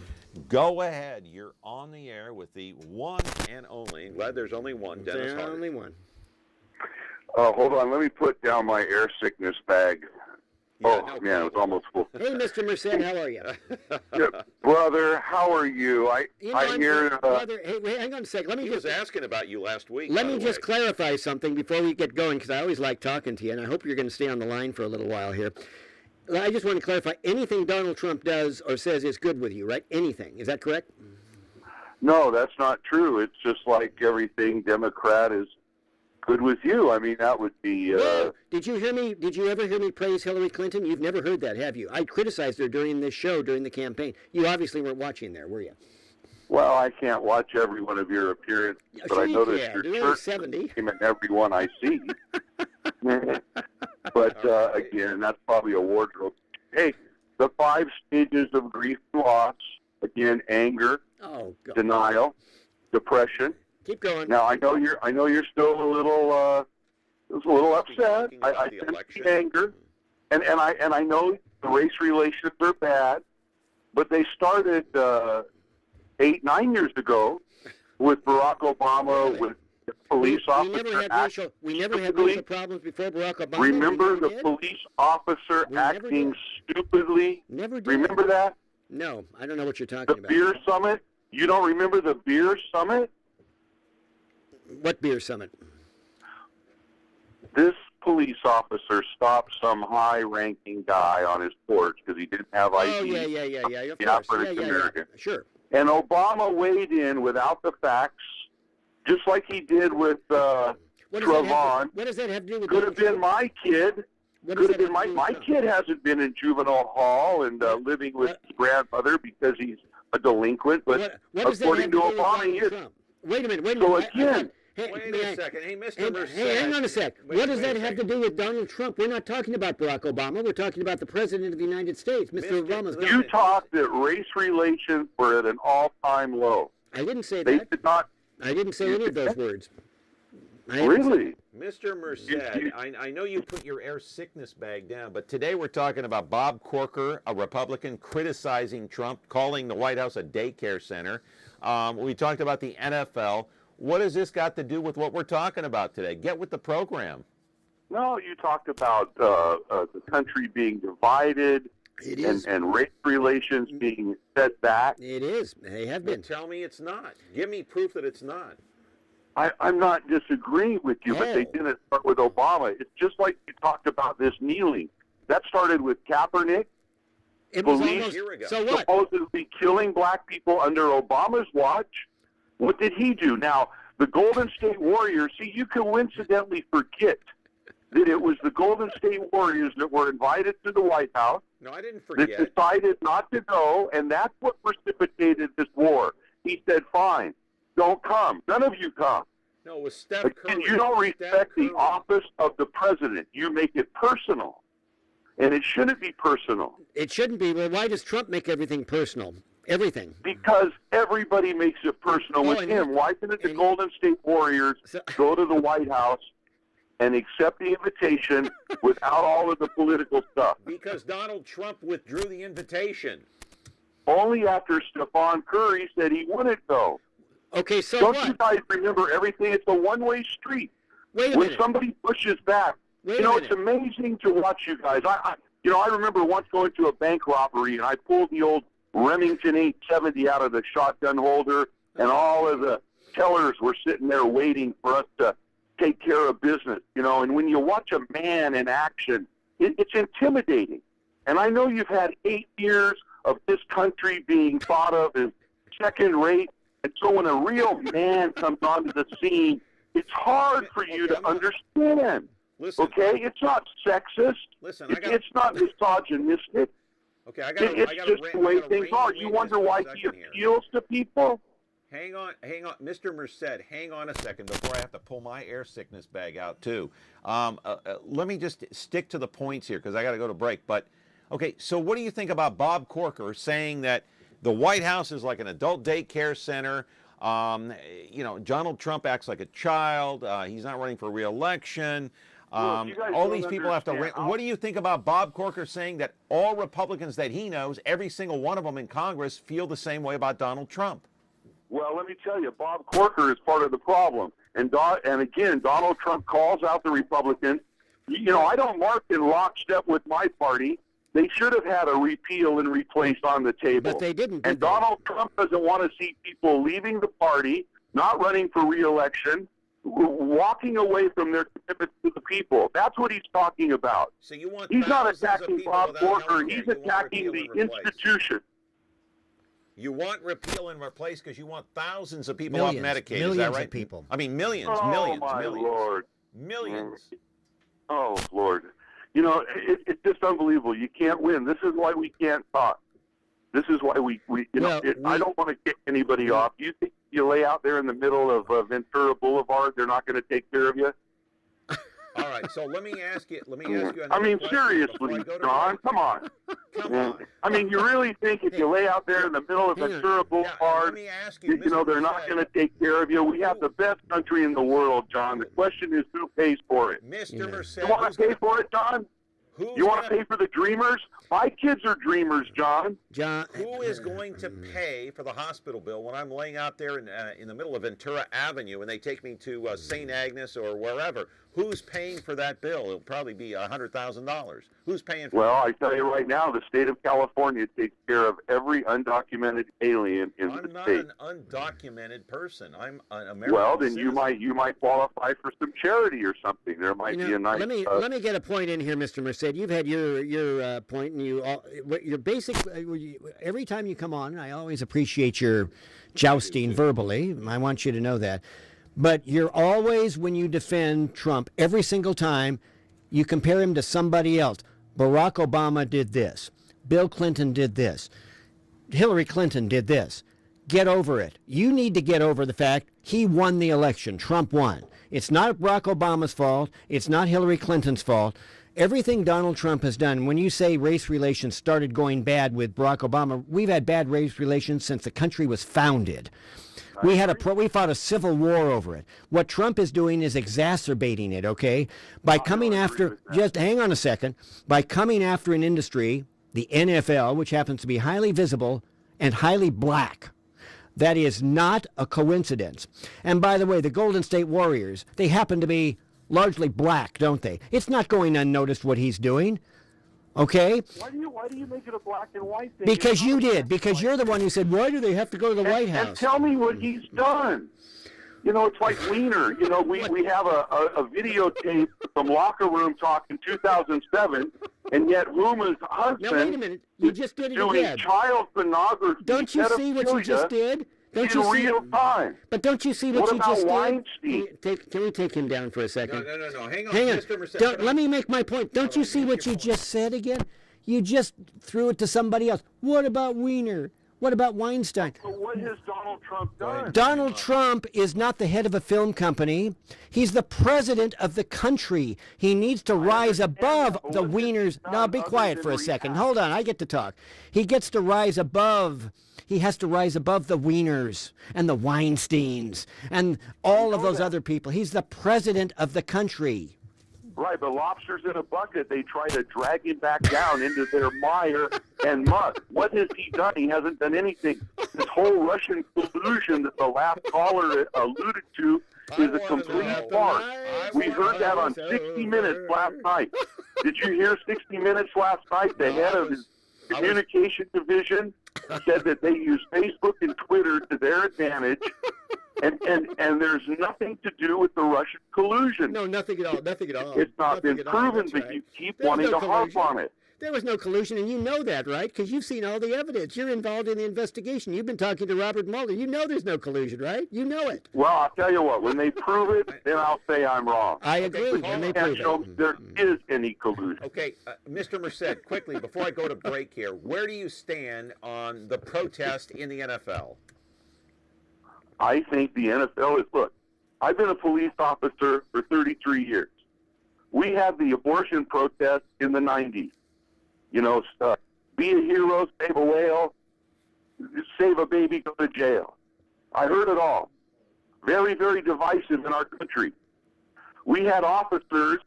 Go ahead. You're on the air with the one and only. Glad there's only one. Denis Hart.
Only one.
Hold on, let me put down my air sickness bag. Man, it was almost full.
Hey, Mr. Merced, how are you?
Yeah, brother, how are you? I hear.
Brother, hey, wait, hang on a sec. Let me
He
just
was asking about you last week.
Let
by
me
the
just
way.
clarify something before we get going, because I always like talking to you, and I hope you're going to stay on the line for a little while here. I just want to clarify, anything Donald Trump does or says is good with you, right? Anything. Is that correct?
No, that's not true. It's just like everything Democrat is good with you. I mean, that would be.
Whoa. Did you hear me? Did you ever hear me praise Hillary Clinton? You've never heard that, have you? I criticized her during this show, during the campaign. You obviously weren't watching there, were you?
Well, I can't watch every one of your appearances, but
sure
I
you
notice
can.
your
There's only
shirt
70.
in every one I see. But again, that's probably a wardrobe. Hey, the 5 stages of grief and loss. Again, anger,
Oh, God.
denial, depression.
Keep going.
Now I know you're still a little upset. I
the
sense
election.
the anger, and I know the race relations are bad, but they started 8-9 years ago with Barack Obama,
Really?
with the police officer.
We never had racial problems before Barack Obama.
Remember
We
the
never did?
police officer
We never
acting
did.
stupidly?
Never did.
Remember that?
No, I don't know what you're talking
The
about.
beer summit? You don't remember the beer summit?
What beer summit?
This police officer stopped some high-ranking guy on his porch because he didn't have ID.
Oh, yeah. Of
The
course.
African American.
Sure.
And Obama weighed in without the facts, just like he did with
What
Trayvon.
does that have to do with
Could have been my kid.
What
Could
does
have
that
been
have to do
my
with Trump?
kid hasn't been in juvenile hall and living with
What?
his grandmother because he's a delinquent. But
What does that
according
have
to
to do with
Obama,
Donald
he is.
Trump? Wait a minute.
So again,
Wait a second. Hey, Mr.
Hey,
Merced.
hang on a sec.
Wait
What does
a
that have to
second.
do with Donald Trump? We're not talking about Barack Obama. We're talking about the President of the United States. Mr. Obama's
you
gone.
talked that race relations were at an all-time low.
I didn't say
They
that.
did not.
I didn't say any of those words. I haven't said-
Really?
Mr. Merced, I know you put your air sickness bag down, but today we're talking about Bob Corker, a Republican, criticizing Trump, calling the White House a daycare center. We talked about the NFL. What has this got to do with what we're talking about today? Get with the program.
No, you talked about the country being divided
It is.
and race relations being set back.
It is. They have been.
But tell me it's not. Give me proof that it's not.
I'm not disagreeing with you, but they
Oh.
didn't start with Obama. It's just like you talked about this kneeling. That started with Kaepernick,
It was
Police-
almost.
Here we go.
So what?
supposedly killing black people under Obama's watch. What did he do? Now, the Golden State Warriors, see, you coincidentally forget that it was the Golden State Warriors that were invited to the White House
No, I didn't
that
forget.
decided not to go, and that's what precipitated this war. He said, fine, don't come. None of you come.
No, it was Steph
Again,
Curry.
you don't
Steph
respect the
Curry.
office of the president. You make it personal. And it shouldn't be personal
It shouldn't be. Well, why does Trump make everything personal? Everything.
because everybody makes it personal with
and
him. Why didn't the
and-
Golden State Warriors
So-
go to the White House and accept the invitation without all of the political stuff?
Because Donald Trump withdrew the invitation.
Only after Stephon Curry said he wouldn't go.
Okay, so
Don't
what?
you guys remember everything? It's a one-way street.
Wait a
When
minute.
somebody pushes back,
Wait
you
a
know,
minute.
it's amazing to watch you guys. I remember once going to a bank robbery, and I pulled the old Remington 870 out of the shotgun holder, and all of the tellers were sitting there waiting for us to take care of business, you know. And when you watch a man in action, it's intimidating. And I know you've had 8 years of this country being thought of as second rate, and so when a real man comes onto the scene, it's hard for you to understand.
Listen.
Okay? It's not sexist.
Listen, I got.
It's not misogynistic.
Okay, I
It's
got
just the way things are. You wonder why he appeals to people?
Hang on, Mr. Merced, hang on a second before I have to pull my air sickness bag out too. Let me just stick to the points here because I got to go to break. But okay, so what do you think about Bob Corker saying that the White House is like an adult daycare center? Donald Trump acts like a child. He's not running for re-election. All these people have to. What do you think about Bob Corker saying that all Republicans that he knows, every single one of them in Congress, feel the same way about Donald Trump?
Well, let me tell you, Bob Corker is part of the problem. And again, Donald Trump calls out the Republicans. I don't march in lockstep with my party. They should have had a repeal and replace on the table.
But they didn't.
And Donald Trump doesn't want to see people leaving the party, not running for re-election, walking away from their commitment to the people. That's what he's talking about.
So you want
he's not attacking Bob Corker. He's attacking the institution.
You want repeal and replace because you want thousands of people off Medicaid.
Millions
is that right?
Of people.
I mean, millions.
Lord.
Millions.
Oh, Lord. It's just unbelievable. You can't win. This is why we can't talk. This is why I don't want to kick anybody off. Do you think you lay out there in the middle of Ventura Boulevard, they're not going to take care of you?
All right, so let me ask you.
I mean, seriously, John, come on.
Come on.
I mean, you really think if you lay out there in the middle of Ventura Boulevard,
let me ask you,
they're not going to take care of you? We have the best country in the world, John. The question is, who pays for it?
Mr. Merced,
you want to pay for it, John? You want to pay for the dreamers? My kids are dreamers, John.
Who is going to pay for the hospital bill when I'm laying out there in the middle of Ventura Avenue and they take me to St. Agnes or wherever? Who's paying for that bill? It'll probably be $100,000. Who's paying for it?
Well, I tell you right now, the state of California takes care of every undocumented alien in the state.
I'm not an undocumented person. I'm an American
Well, then
citizen.
you might qualify for some charity or something. There might be a nice.
Let me get a point in here, Mr. Merced. You've had your point, and your basic. Every time you come on, I always appreciate your jousting verbally. I want you to know that. But you're always, when you defend Trump, every single time, you compare him to somebody else. Barack Obama did this. Bill Clinton did this. Hillary Clinton did this. Get over it. You need to get over the fact he won the election. Trump won. It's not Barack Obama's fault. It's not Hillary Clinton's fault. Everything Donald Trump has done, when you say race relations started going bad with Barack Obama, we've had bad race relations since the country was founded. We fought a civil war over it. What Trump is doing is exacerbating it, okay? By coming after, just hang on a second, by coming after an industry, the NFL, which happens to be highly visible and highly black. That is not a coincidence. And by the way, the Golden State Warriors, they happen to be largely black, don't they? It's not going unnoticed what he's doing. Okay?
Why do you make it a black and white thing?
Because you did. Because you're the one who said, why do they have to go to the White House?
And tell me what he's done. It's like Wiener. We have a videotape from Locker Room Talk in 2007, and yet Ruma's husband
now, wait a minute. You just did it
doing
again.
child pornography.
Don't you see what you just did? Don't
in
you see
real time.
But don't you see what you just
Weinstein?
did? Can we take him down for a second?
No. Hang on.
Mr. Merced. Let me make my point. Don't you see what you just said again? You just threw it to somebody else. What about Wiener? What about Weinstein?
But what has Donald Trump done?
Donald Trump is not the head of a film company. He's the president of the country. He needs to rise above the Wieners. Now, be quiet for a second. Hold on. I get to talk. He gets to rise above. He has to rise above the Wieners and the Weinsteins and all of those other people. He's the president of the country.
Right, but lobsters in a bucket, they try to drag him back down into their mire and muck. What has he done? He hasn't done anything. This whole Russian collusion that the last caller alluded to is a complete farce. We heard that on 60 Minutes last night. Did you hear 60 Minutes last night? The head of his communication division said that they use Facebook and Twitter to their advantage. And there's nothing to do with the Russian collusion.
No, nothing at all. Nothing at all.
It's not been proven, but you keep wanting to harp on it.
There was no collusion, and you know that, right? Because you've seen all the evidence. You're involved in the investigation. You've been talking to Robert Mueller. You know there's no collusion, right? You know it.
Well, I'll tell you what. When they prove it, then I'll say I'm wrong.
I agree. When they prove it.
There is any collusion.
Okay, Mr. Merced, quickly, before I go to break here, where do you stand on the protest in the NFL?
I think the NFL is, look, I've been a police officer for 33 years. We had the abortion protest in the 90s. You know, be a hero, save a whale, save a baby, go to jail. I heard it all. Very, very divisive in our country. We had officers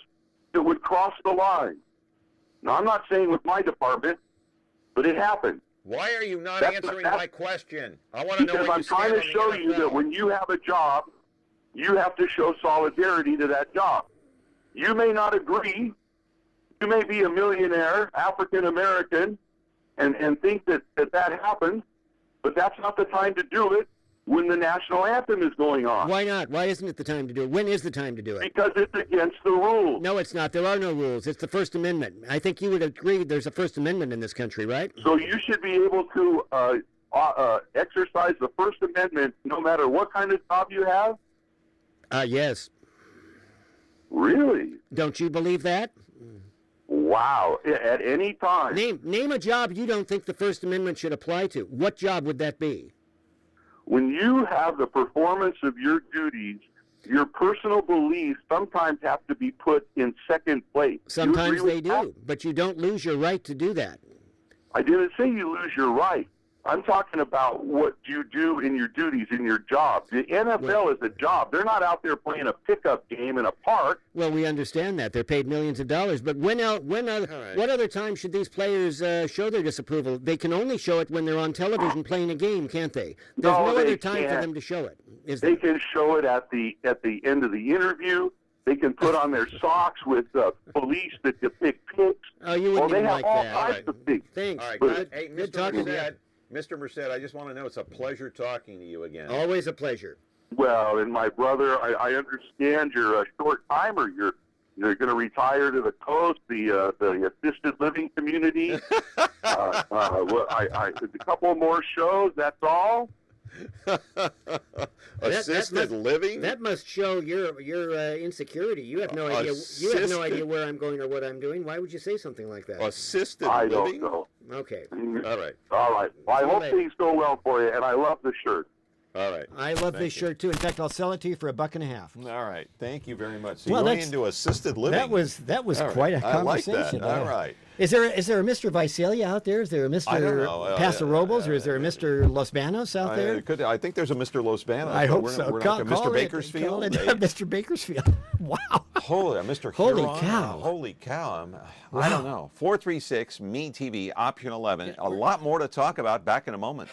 that would cross the line. Now, I'm not saying with my department, but it happened.
Why are you not answering my question? I want to know
because
what
I'm
you
trying
stand
to
on
show
the
you
NFL.
that when you have a job, you have to show solidarity to that job. You may not agree. You may be a millionaire, African American, and think that happens, but that's not the time to do it when the national anthem is going on.
Why not? Why isn't it the time to do it? When is the time to do it?
Because it's against the rules.
No, it's not. There are no rules. It's the First Amendment. I think you would agree there's a First Amendment in this country, right?
So you should be able to exercise the First Amendment no matter what kind of job you have?
Yes.
Really?
Don't you believe that?
Wow. At any time.
Name a job you don't think the First Amendment should apply to. What job would that be?
When you have the performance of your duties, your personal beliefs sometimes have to be put in second place.
Sometimes they do, but you don't lose your right to do that.
I didn't say you lose your right. I'm talking about what you do in your duties, in your job. The NFL is a job. They're not out there playing a pickup game in a park.
Well, we understand that. They're paid millions of dollars. But what other time should these players show their disapproval? They can only show it when they're on television playing a game, can't they? There's no other time for them to show it.
They can show it at the end of the interview. They can put on their socks with police that depict pics.
Oh, you wouldn't
they
even
have
like
all
that.
kinds of things.
Thanks.
All right,
Good.
hey,
Good
Mr.
talking to you.
Mr. Merced, I just want to know, it's a pleasure talking to you again.
Always a pleasure.
Well, and my brother, I understand you're a short timer. You're going to retire to the coast, the assisted living community. A couple more shows. That's all.
Assisted living?
That must show your insecurity. You have no idea. You have no idea where I'm going or what I'm doing. Why would you say something like that?
Assisted
I
living?
don't know.
Okay.
All right.
All right. Well, I hope things go well for you, and I love the shirt.
All right.
I love this shirt too. In fact, I'll sell it to you for $1.50.
All right. Thank you very much. So
Well,
you're
that's-
into assisted living.
That was
All
quite
right.
a
I like
conversation.
that. All right.
Is there a Mr. Visalia out there? Is there a Mr.
I don't know.
Paso Robles, or is there a Mr. Los Banos out there?
I think there's a Mr. Los Banos.
I hope
We're
so.
not
Call
Mr.
it-
Bakersfield.
call it
Hey.
Mr. Bakersfield. Wow.
Holy, Mr.
Holy
Huron.
cow.
Holy cow. I don't know. 436 Me TV, option 11. A lot more to talk about. Back in a moment.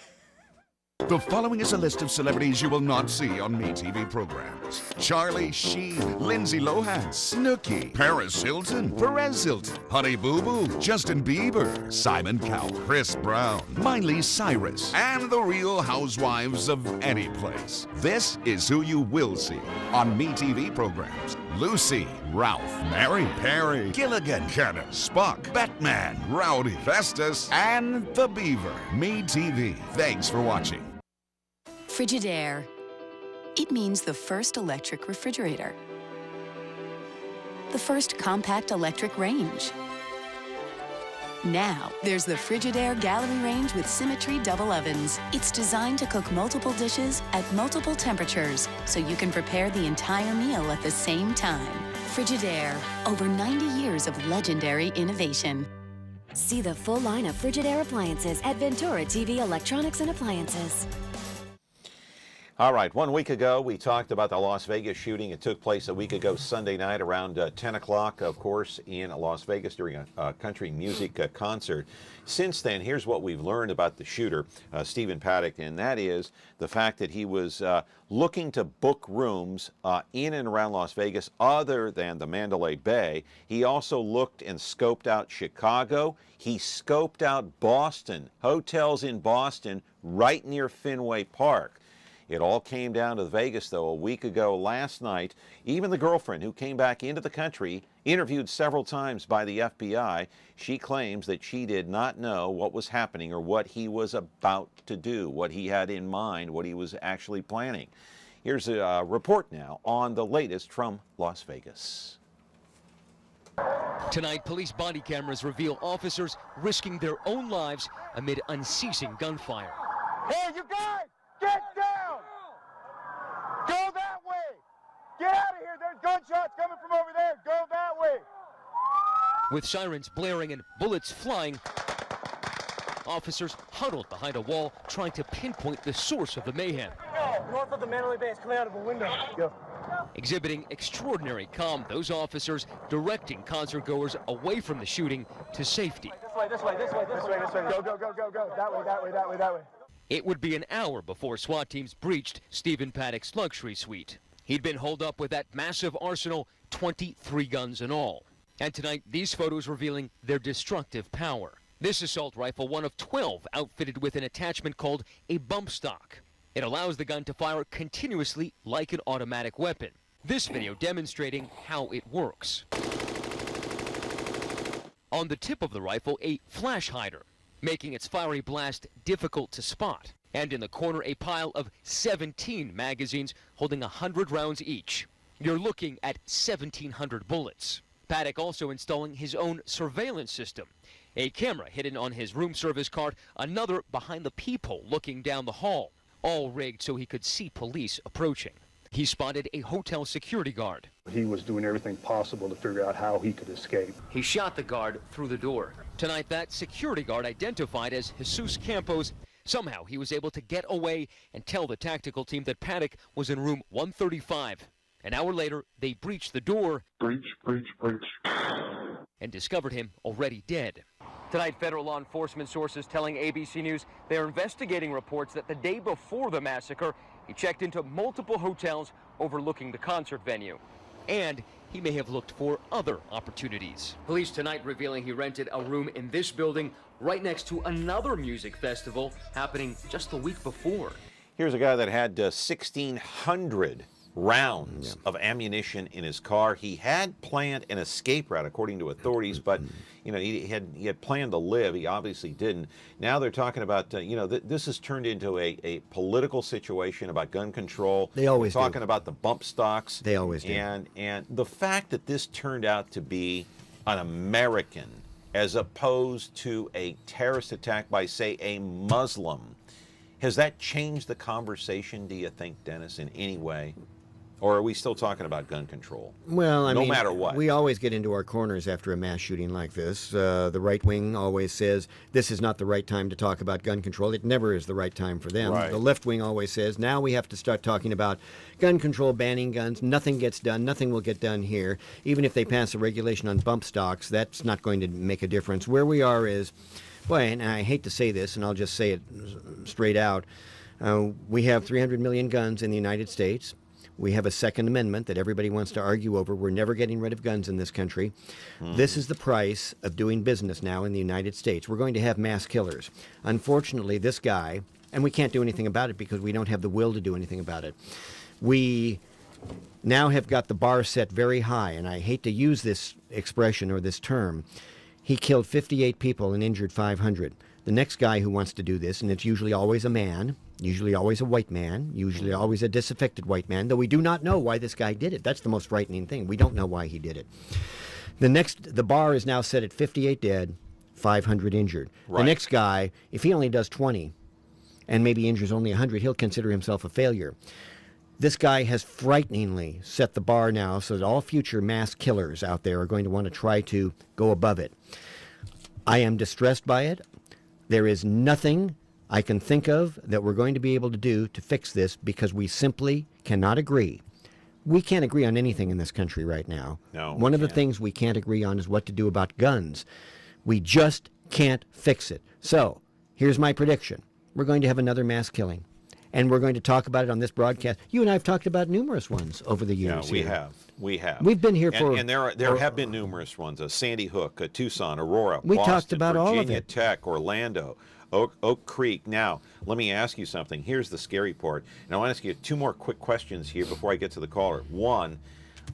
The following is a list of celebrities you will not see on MeTV programs. Charlie Sheen, Lindsay Lohan, Snooki, Paris Hilton, Perez Hilton, Honey Boo Boo, Justin Bieber, Simon Cowell, Chris Brown, Miley Cyrus, and the Real Housewives of any place. This is who you will see on MeTV programs. Lucy, Ralph, Mary, Perry, Gilligan, Kenneth, Spock, Batman, Rowdy, Festus, and the Beaver. MeTV. Thanks for watching.
Frigidaire. It means the first electric refrigerator. The first compact electric range. Now, there's the Frigidaire Gallery Range with Symmetry double ovens. It's designed to cook multiple dishes at multiple temperatures, so you can prepare the entire meal at the same time. Frigidaire, over 90 years of legendary innovation.
See the full line of Frigidaire appliances at Ventura TV Electronics and Appliances.
All right, 1 week ago, we talked about the Las Vegas shooting. It took place a week ago Sunday night around 10 o'clock, of course, in Las Vegas during a country music concert. Since then, here's what we've learned about the shooter, Stephen Paddock, and that is the fact that he was looking to book rooms in and around Las Vegas other than the Mandalay Bay. He also looked and scoped out Chicago. He scoped out Boston, hotels in Boston right near Fenway Park. It all came down to Vegas, though, a week ago last night. Even the girlfriend who came back into the country, interviewed several times by the FBI, she claims that she did not know what was happening or what he was about to do, what he had in mind, what he was actually planning. Here's a report now on the latest from Las Vegas.
Tonight, police body cameras reveal officers risking their own lives amid unceasing gunfire.
Hey, you guys, get down! Go that way! Get out of here! There's gunshots coming from over there! Go that way!
With sirens blaring and bullets flying, officers huddled behind a wall trying to pinpoint the source of the mayhem.
North of the Mandalay Bay is coming out of a window. Go.
Exhibiting extraordinary calm, those officers directing concertgoers away from the shooting to safety.
This way, this way, this way, this way, this way. Go, go, go, go, go. That way, that way, that way, that way.
It would be an hour before SWAT teams breached Stephen Paddock's luxury suite. He'd been holed up with that massive arsenal, 23 guns in all. And tonight, these photos revealing their destructive power. This assault rifle, one of 12 outfitted with an attachment called a bump stock. It allows the gun to fire continuously like an automatic weapon. This video demonstrating how it works. On the tip of the rifle, a flash hider, making its fiery blast difficult to spot. And in the corner, a pile of 17 magazines holding 100 rounds each. You're looking at 1,700 bullets. Paddock also installing his own surveillance system. A camera hidden on his room service card, another behind the peephole looking down the hall. All rigged so he could see police approaching. He spotted a hotel security guard.
He was doing everything possible to figure out how he could escape.
He shot the guard through the door. Tonight, that security guard, identified as Jesus Campos, somehow he was able to get away and tell the tactical team that Paddock was in room 135. An hour later, they breached the door.
Breach.
And discovered him already dead. Tonight, federal law enforcement sources telling ABC News they're investigating reports that the day before the massacre, he checked into multiple hotels overlooking the concert venue. And he may have looked for other opportunities. Police tonight revealing he rented a room in this building right next to another music festival happening just the week before.
Here's a guy that had 1,600 rounds of ammunition in his car. He had planned an escape route, according to authorities, but you know, he had planned to live. He obviously didn't. Now they're talking about you know, this has turned into a political situation about gun control.
They always
they're talking about the bump stocks.
They always do.
And the fact that this turned out to be an American as opposed to a terrorist attack by, say, a Muslim, has that changed the conversation, do you think, Dennis, in any way? Or are we still talking about gun control?
Well, I mean,
no matter what.
We always get into our corners after a mass shooting like this. The right wing always says this is not the right time to talk about gun control. It never is the right time for them.
Right.
The left wing always says now we have to start talking about gun control, banning guns. Nothing gets done. Nothing will get done here. Even if they pass a regulation on bump stocks, that's not going to make a difference. Where we are is, boy, and I hate to say this, and I'll just say it straight out, we have 300 million guns in the United States. We have a Second Amendment that everybody wants to argue over. We're never getting rid of guns in this country. This is the price of doing business now in the United States. We're going to have mass killers. Unfortunately, this guy, and we can't do anything about it because we don't have the will to do anything about it. We now have got the bar set very high, and I hate to use this expression or this term. He killed 58 people and injured 500. The next guy who wants to do this, and it's usually always a man, usually always a white man, usually always a disaffected white man, though we do not know why this guy did it. That's the most frightening thing. We don't know why he did it. The bar is now set at 58 dead, 500 injured.
Right.
The next guy, if he only does 20 and maybe injures only 100, he'll consider himself a failure. This guy has frighteningly set the bar now so that all future mass killers out there are going to want to try to go above it. I am distressed by it. There is nothing I can think of that we're going to be able to do to fix this because we simply cannot agree. We can't agree on anything in this country right now.
No,
One of the things we can't agree on is what to do about guns. We just can't fix it. So, here's my prediction. We're going to have another mass killing. And we're going to talk about it on this broadcast. You and I have talked about numerous ones over the years.
Yeah, we have. We have.
We've been here for...
And there have been numerous ones. Sandy Hook, Tucson, Aurora,
we
Boston,
talked about
Virginia
all of it.
Tech, Orlando, Oak Creek. Now, let me ask you something. Here's the scary part. And I want to ask you 2 more quick questions here before I get to the caller. One,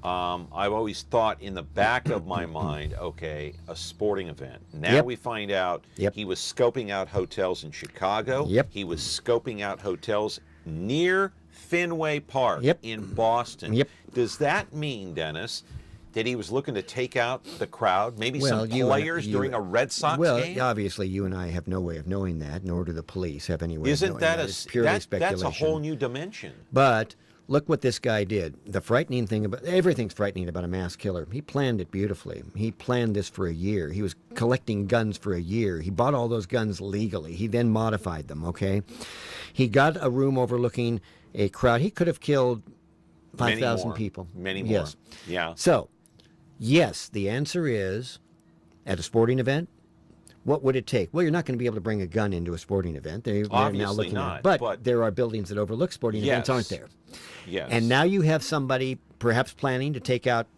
I've always thought in the back of my mind, okay, a sporting event. Now we find out he was scoping out hotels in Chicago. He was scoping out hotels near Fenway Park in Boston. Does that mean, Dennis, that he was looking to take out the crowd, maybe some players during a Red Sox game?
Well, obviously, you and I have no way of knowing that, nor do the police have any way of knowing
that.
It's purely speculation.
That's a whole new dimension.
But look what this guy did. The frightening thing about everything's frightening about a mass killer. He planned it beautifully. He planned this for a year. He was collecting guns for a year. He bought all those guns legally. He then modified them, okay? He got a room overlooking a crowd. He could have killed 5,000 people.
Many more.
Yes.
Yeah.
So, yes, the answer is, at a sporting event, what would it take? Well, you're not going to be able to bring a gun into a sporting event. They're now looking
not.
at it. But there are buildings that overlook sporting events, aren't there?
Yes.
And now you have somebody perhaps planning to take out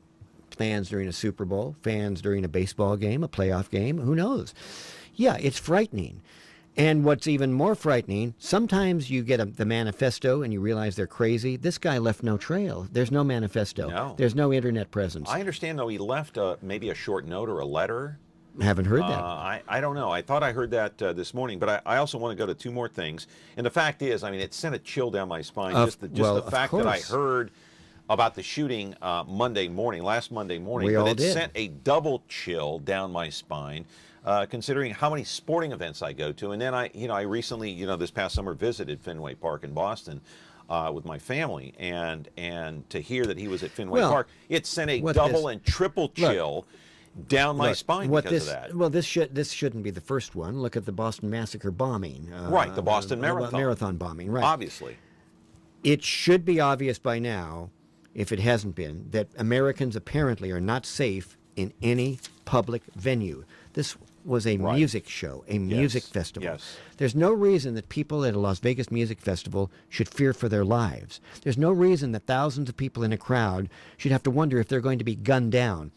fans during a Super Bowl, fans during a baseball game, a playoff game. Who knows? Yeah, it's frightening. And what's even more frightening, sometimes you get the manifesto and you realize they're crazy. This guy left no trail. There's no manifesto.
No.
There's no internet presence.
I understand, though, he left maybe a short note or a letter.
Haven't heard that.
I don't know. I thought I heard that this morning, but I also want to go to 2 more things. And the fact is, I mean, it sent a chill down my spine. Just the fact that I heard about the shooting last Monday morning. But it sent a double chill down my spine. Considering how many sporting events I go to. And then I recently, this past summer visited Fenway Park in Boston with my family, and to hear that he was at Fenway Park, it sent a double and triple chill down my spine because of that.
Well, this shouldn't be the first one. Look at the Boston Massacre bombing.
Right, the Boston Marathon.
Marathon bombing, right.
Obviously.
It should be obvious by now, if it hasn't been, that Americans apparently are not safe in any public venue. This was a music show, a music festival.
Yes.
There's no reason that people at a Las Vegas music festival should fear for their lives. There's no reason that thousands of people in a crowd should have to wonder if they're going to be gunned down.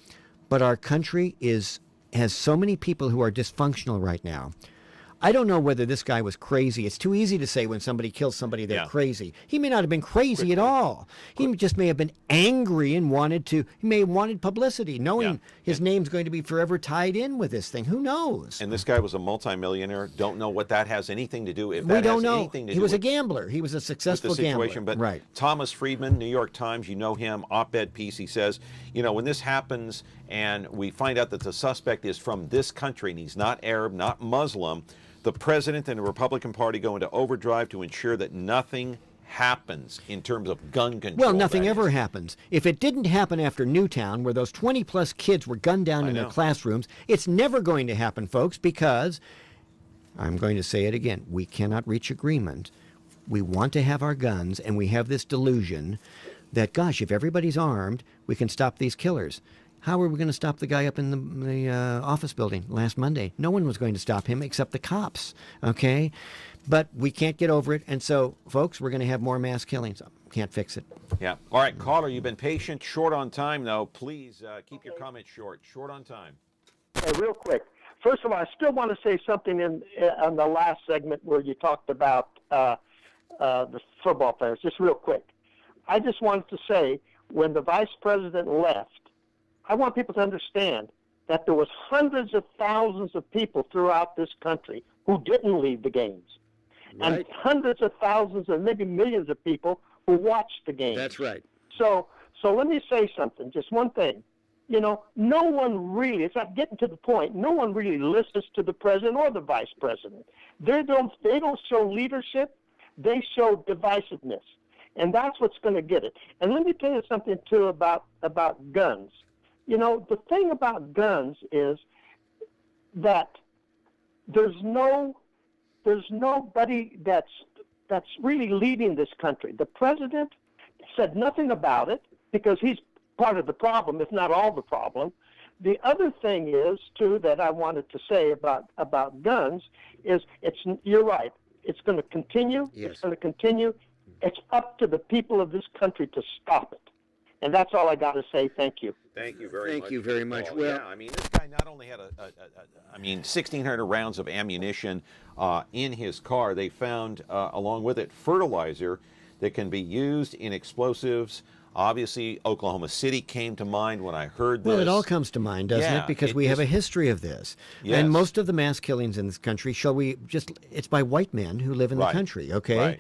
But our country has so many people who are dysfunctional right now. I don't know whether this guy was crazy. It's too easy to say when somebody kills somebody they're crazy. He may not have been crazy at all. He just may have been angry and he may have wanted publicity, knowing his name's going to be forever tied in with this thing. Who knows?
And this guy was a multimillionaire. Don't know what that has anything to do. If
we
that
don't
has
know.
Anything to
He
do
was a
with
gambler. He was a successful
the situation.
gambler.
But Thomas Friedman, New York Times, you know him, op-ed piece. He says, when this happens and we find out that the suspect is from this country and he's not Arab, not Muslim, the president and the Republican Party go into overdrive to ensure that nothing happens in terms of gun control.
Well, nothing ever happens. If it didn't happen after Newtown, where those 20-plus kids were gunned down in their classrooms, it's never going to happen, folks, because, I'm going to say it again, we cannot reach agreement. We want to have our guns, and we have this delusion that, gosh, if everybody's armed, we can stop these killers. How were we going to stop the guy up in the office building last Monday? No one was going to stop him except the cops, okay? But we can't get over it, and so, folks, we're going to have more mass killings. Can't fix it.
Yeah. All right, caller, you've been patient. Short on time, though. Please keep your comments short. Short on time.
Real quick. First of all, I still want to say something on the last segment where you talked about the football players. Just real quick. I just wanted to say, when the vice president left, I want people to understand that there was hundreds of thousands of people throughout this country who didn't leave the games. Right. And hundreds of thousands and maybe millions of people who watched the games.
That's right.
So let me say something, just one thing. No one really, it's not getting to the point, no one really listens to the president or the vice president. They don't show leadership, they show divisiveness. And that's what's going to get it. And let me tell you something, too, about guns. The thing about guns is that there's nobody that's really leading this country. The president said nothing about it because he's part of the problem, if not all the problem. The other thing is, too, that I wanted to say about guns is you're right. It's going to continue.
Yes.
It's going to continue. It's up to the people of this country to stop it. And that's all I got to say. Thank you.
Thank you very much.
Thank you very much.
Paul.
Well,
yeah, I mean, this guy not only had 1,600 rounds of ammunition in his car, they found, along with it, fertilizer that can be used in explosives. Obviously, Oklahoma City came to mind when I heard this.
Well, it all comes to mind, doesn't it? Because we have a history of this.
Yes.
And most of the mass killings in this country, it's by white men who live in the country, okay?
Right.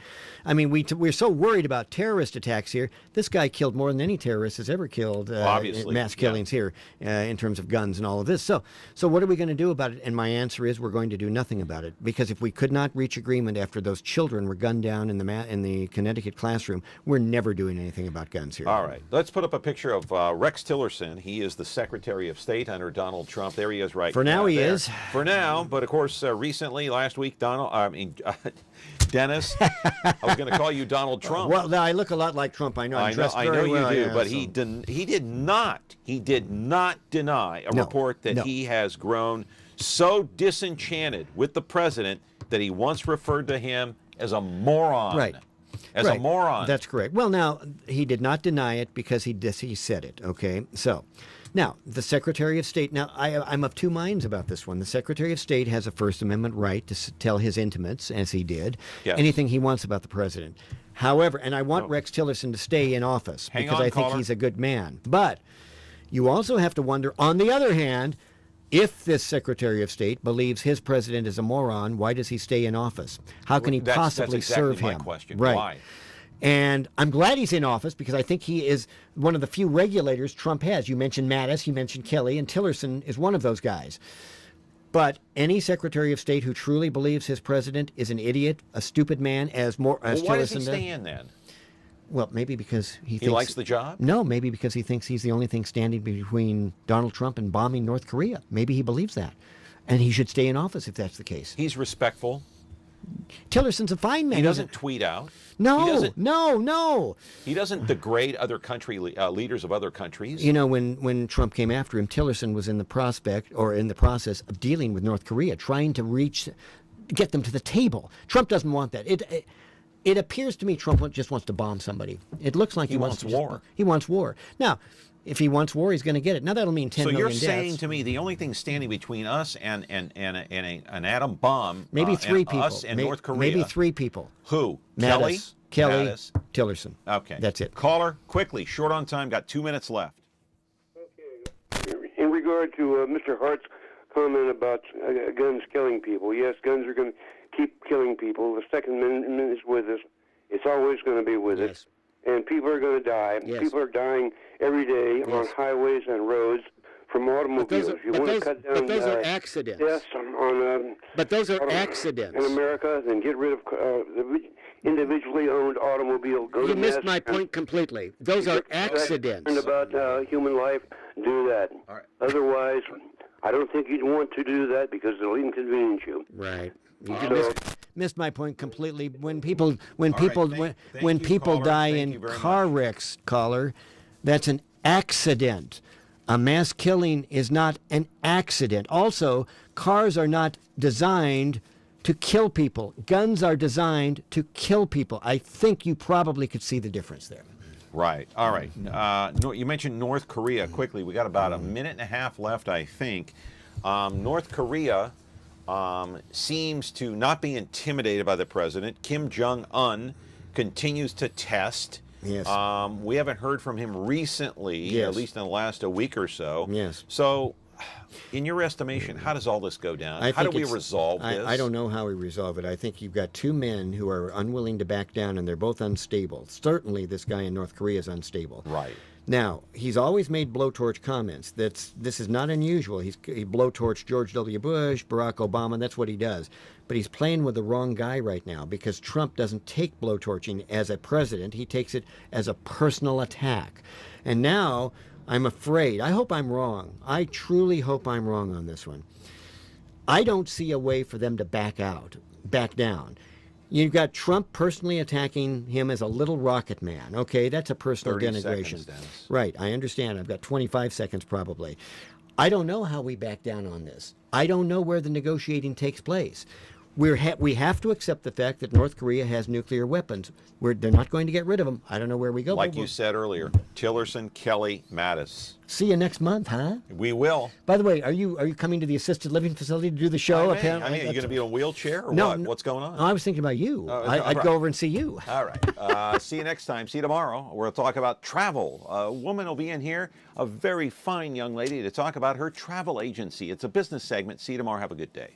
I mean, we're so worried about terrorist attacks here. This guy killed more than any terrorist has ever killed.
Obviously.
Mass killings here in terms of guns and all of this. So what are we going to do about it? And my answer is we're going to do nothing about it. Because if we could not reach agreement after those children were gunned down in the Connecticut classroom, we're never doing anything about guns here.
All right. Let's put up a picture of Rex Tillerson. He is the Secretary of State under Donald Trump. There he is right
For now he
there.
is.
For now, but of course, recently, last week, Denis, I was going to call you Donald Trump.
Well, I look a lot like Trump. I know. I'm dressed
I know
very
you
well,
do,
yeah,
but
so.
he did not deny a report that he has grown so disenchanted with the president that he once referred to him as a moron.
Right.
As a moron.
That's correct. Well, now, he did not deny it because he said it, okay? So, now, the Secretary of State, now, I'm of two minds about this one. The Secretary of State has a First Amendment right to tell his intimates, as he did, anything he wants about the president. However, and I want Rex Tillerson to stay in office because I think he's a good man. But you also have to wonder, on the other hand, if this Secretary of State believes his president is a moron, why does he stay in office? How can he possibly
that's exactly
serve
my
him?
question.
Right.
Why?
And I'm glad he's in office because I think he is one of the few regulators Trump has. You mentioned Mattis, you mentioned Kelly, and Tillerson is one of those guys. But any Secretary of State who truly believes his president is an idiot, a stupid man, as
Why
Tillerson
does he stay in then?
Well, maybe because he
likes the job?
No, maybe because he thinks he's the only thing standing between Donald Trump and bombing North Korea. Maybe he believes that. And he should stay in office if that's the case.
He's respectful.
Tillerson's a fine man.
He doesn't tweet out.
No.
He doesn't degrade other country leaders of other countries.
You know, when Trump came after him, Tillerson was in the process of dealing with North Korea, trying to get them to the table. Trump doesn't want that. It appears to me Trump just wants to bomb somebody. It looks like he wants
war.
He wants war. Now, if he wants war, he's going to get it. Now, that'll mean 10 million deaths.
So you're saying to me the only thing standing between us and an atom bomb,
maybe three people,
us and North Korea.
Maybe three people.
Who?
Mattis, Kelly, Tillerson.
Okay.
That's it.
Caller, quickly, short on time, got 2 minutes left.
In regard to Mr. Hart's comment about guns killing people, yes, guns are going to keep killing people. The Second Amendment is with us. It's always going to be with us. And people are going to die.
Yes.
People are dying every day on highways and roads from automobiles.
But those are accidents.
Yes,
but those are accidents.
In America, then get rid of the individually owned automobile.
You missed my point completely. Those are accidents.
And about human life, do that.
All right.
Otherwise, I don't think you'd want to do that because it'll inconvenience you.
Right.
So,
Missed my point completely. When people die in car wrecks, caller, that's an accident. A mass killing is not an accident. Also, cars are not designed to kill people. Guns are designed to kill people. I think you probably could see the difference there.
Right. All right. You mentioned North Korea quickly. We got about a minute and a half left, I think. North Korea seems to not be intimidated by the president. Kim Jong-un continues to test.
Yes.
We haven't heard from him recently, at least in the last week or so.
Yes.
So, in your estimation, how does all this go down? How do we resolve this?
I don't know how we resolve it. I think you've got two men who are unwilling to back down, and they're both unstable. Certainly, this guy in North Korea is unstable.
Right.
Now, he's always made blowtorch comments. This is not unusual. He blowtorched George W. Bush, Barack Obama. That's what he does. But he's playing with the wrong guy right now because Trump doesn't take blowtorching as a president. He takes it as a personal attack. And now, I'm afraid, I hope I'm wrong. I truly hope I'm wrong on this one. I don't see a way for them to back down. You've got Trump personally attacking him as a little rocket man. Okay, that's a personal
30
denigration.
seconds, Dennis.
Right, I understand. I've got 25 seconds probably. I don't know how we back down on this. I don't know where the negotiating takes place. We have to accept the fact that North Korea has nuclear weapons. They're not going to get rid of them. I don't know where we go.
Like you said earlier, Tillerson, Kelly, Mattis.
See you next month, huh?
We will.
By the way, are you coming to the assisted living facility to do the show?
I mean, are you going to be in a wheelchair or
no,
what?
No,
what's going on?
I was thinking about you. I'd go over and see you.
All right. See you next time. See you tomorrow. We'll talk about travel. A woman will be in here, a very fine young lady, to talk about her travel agency. It's a business segment. See you tomorrow. Have a good day.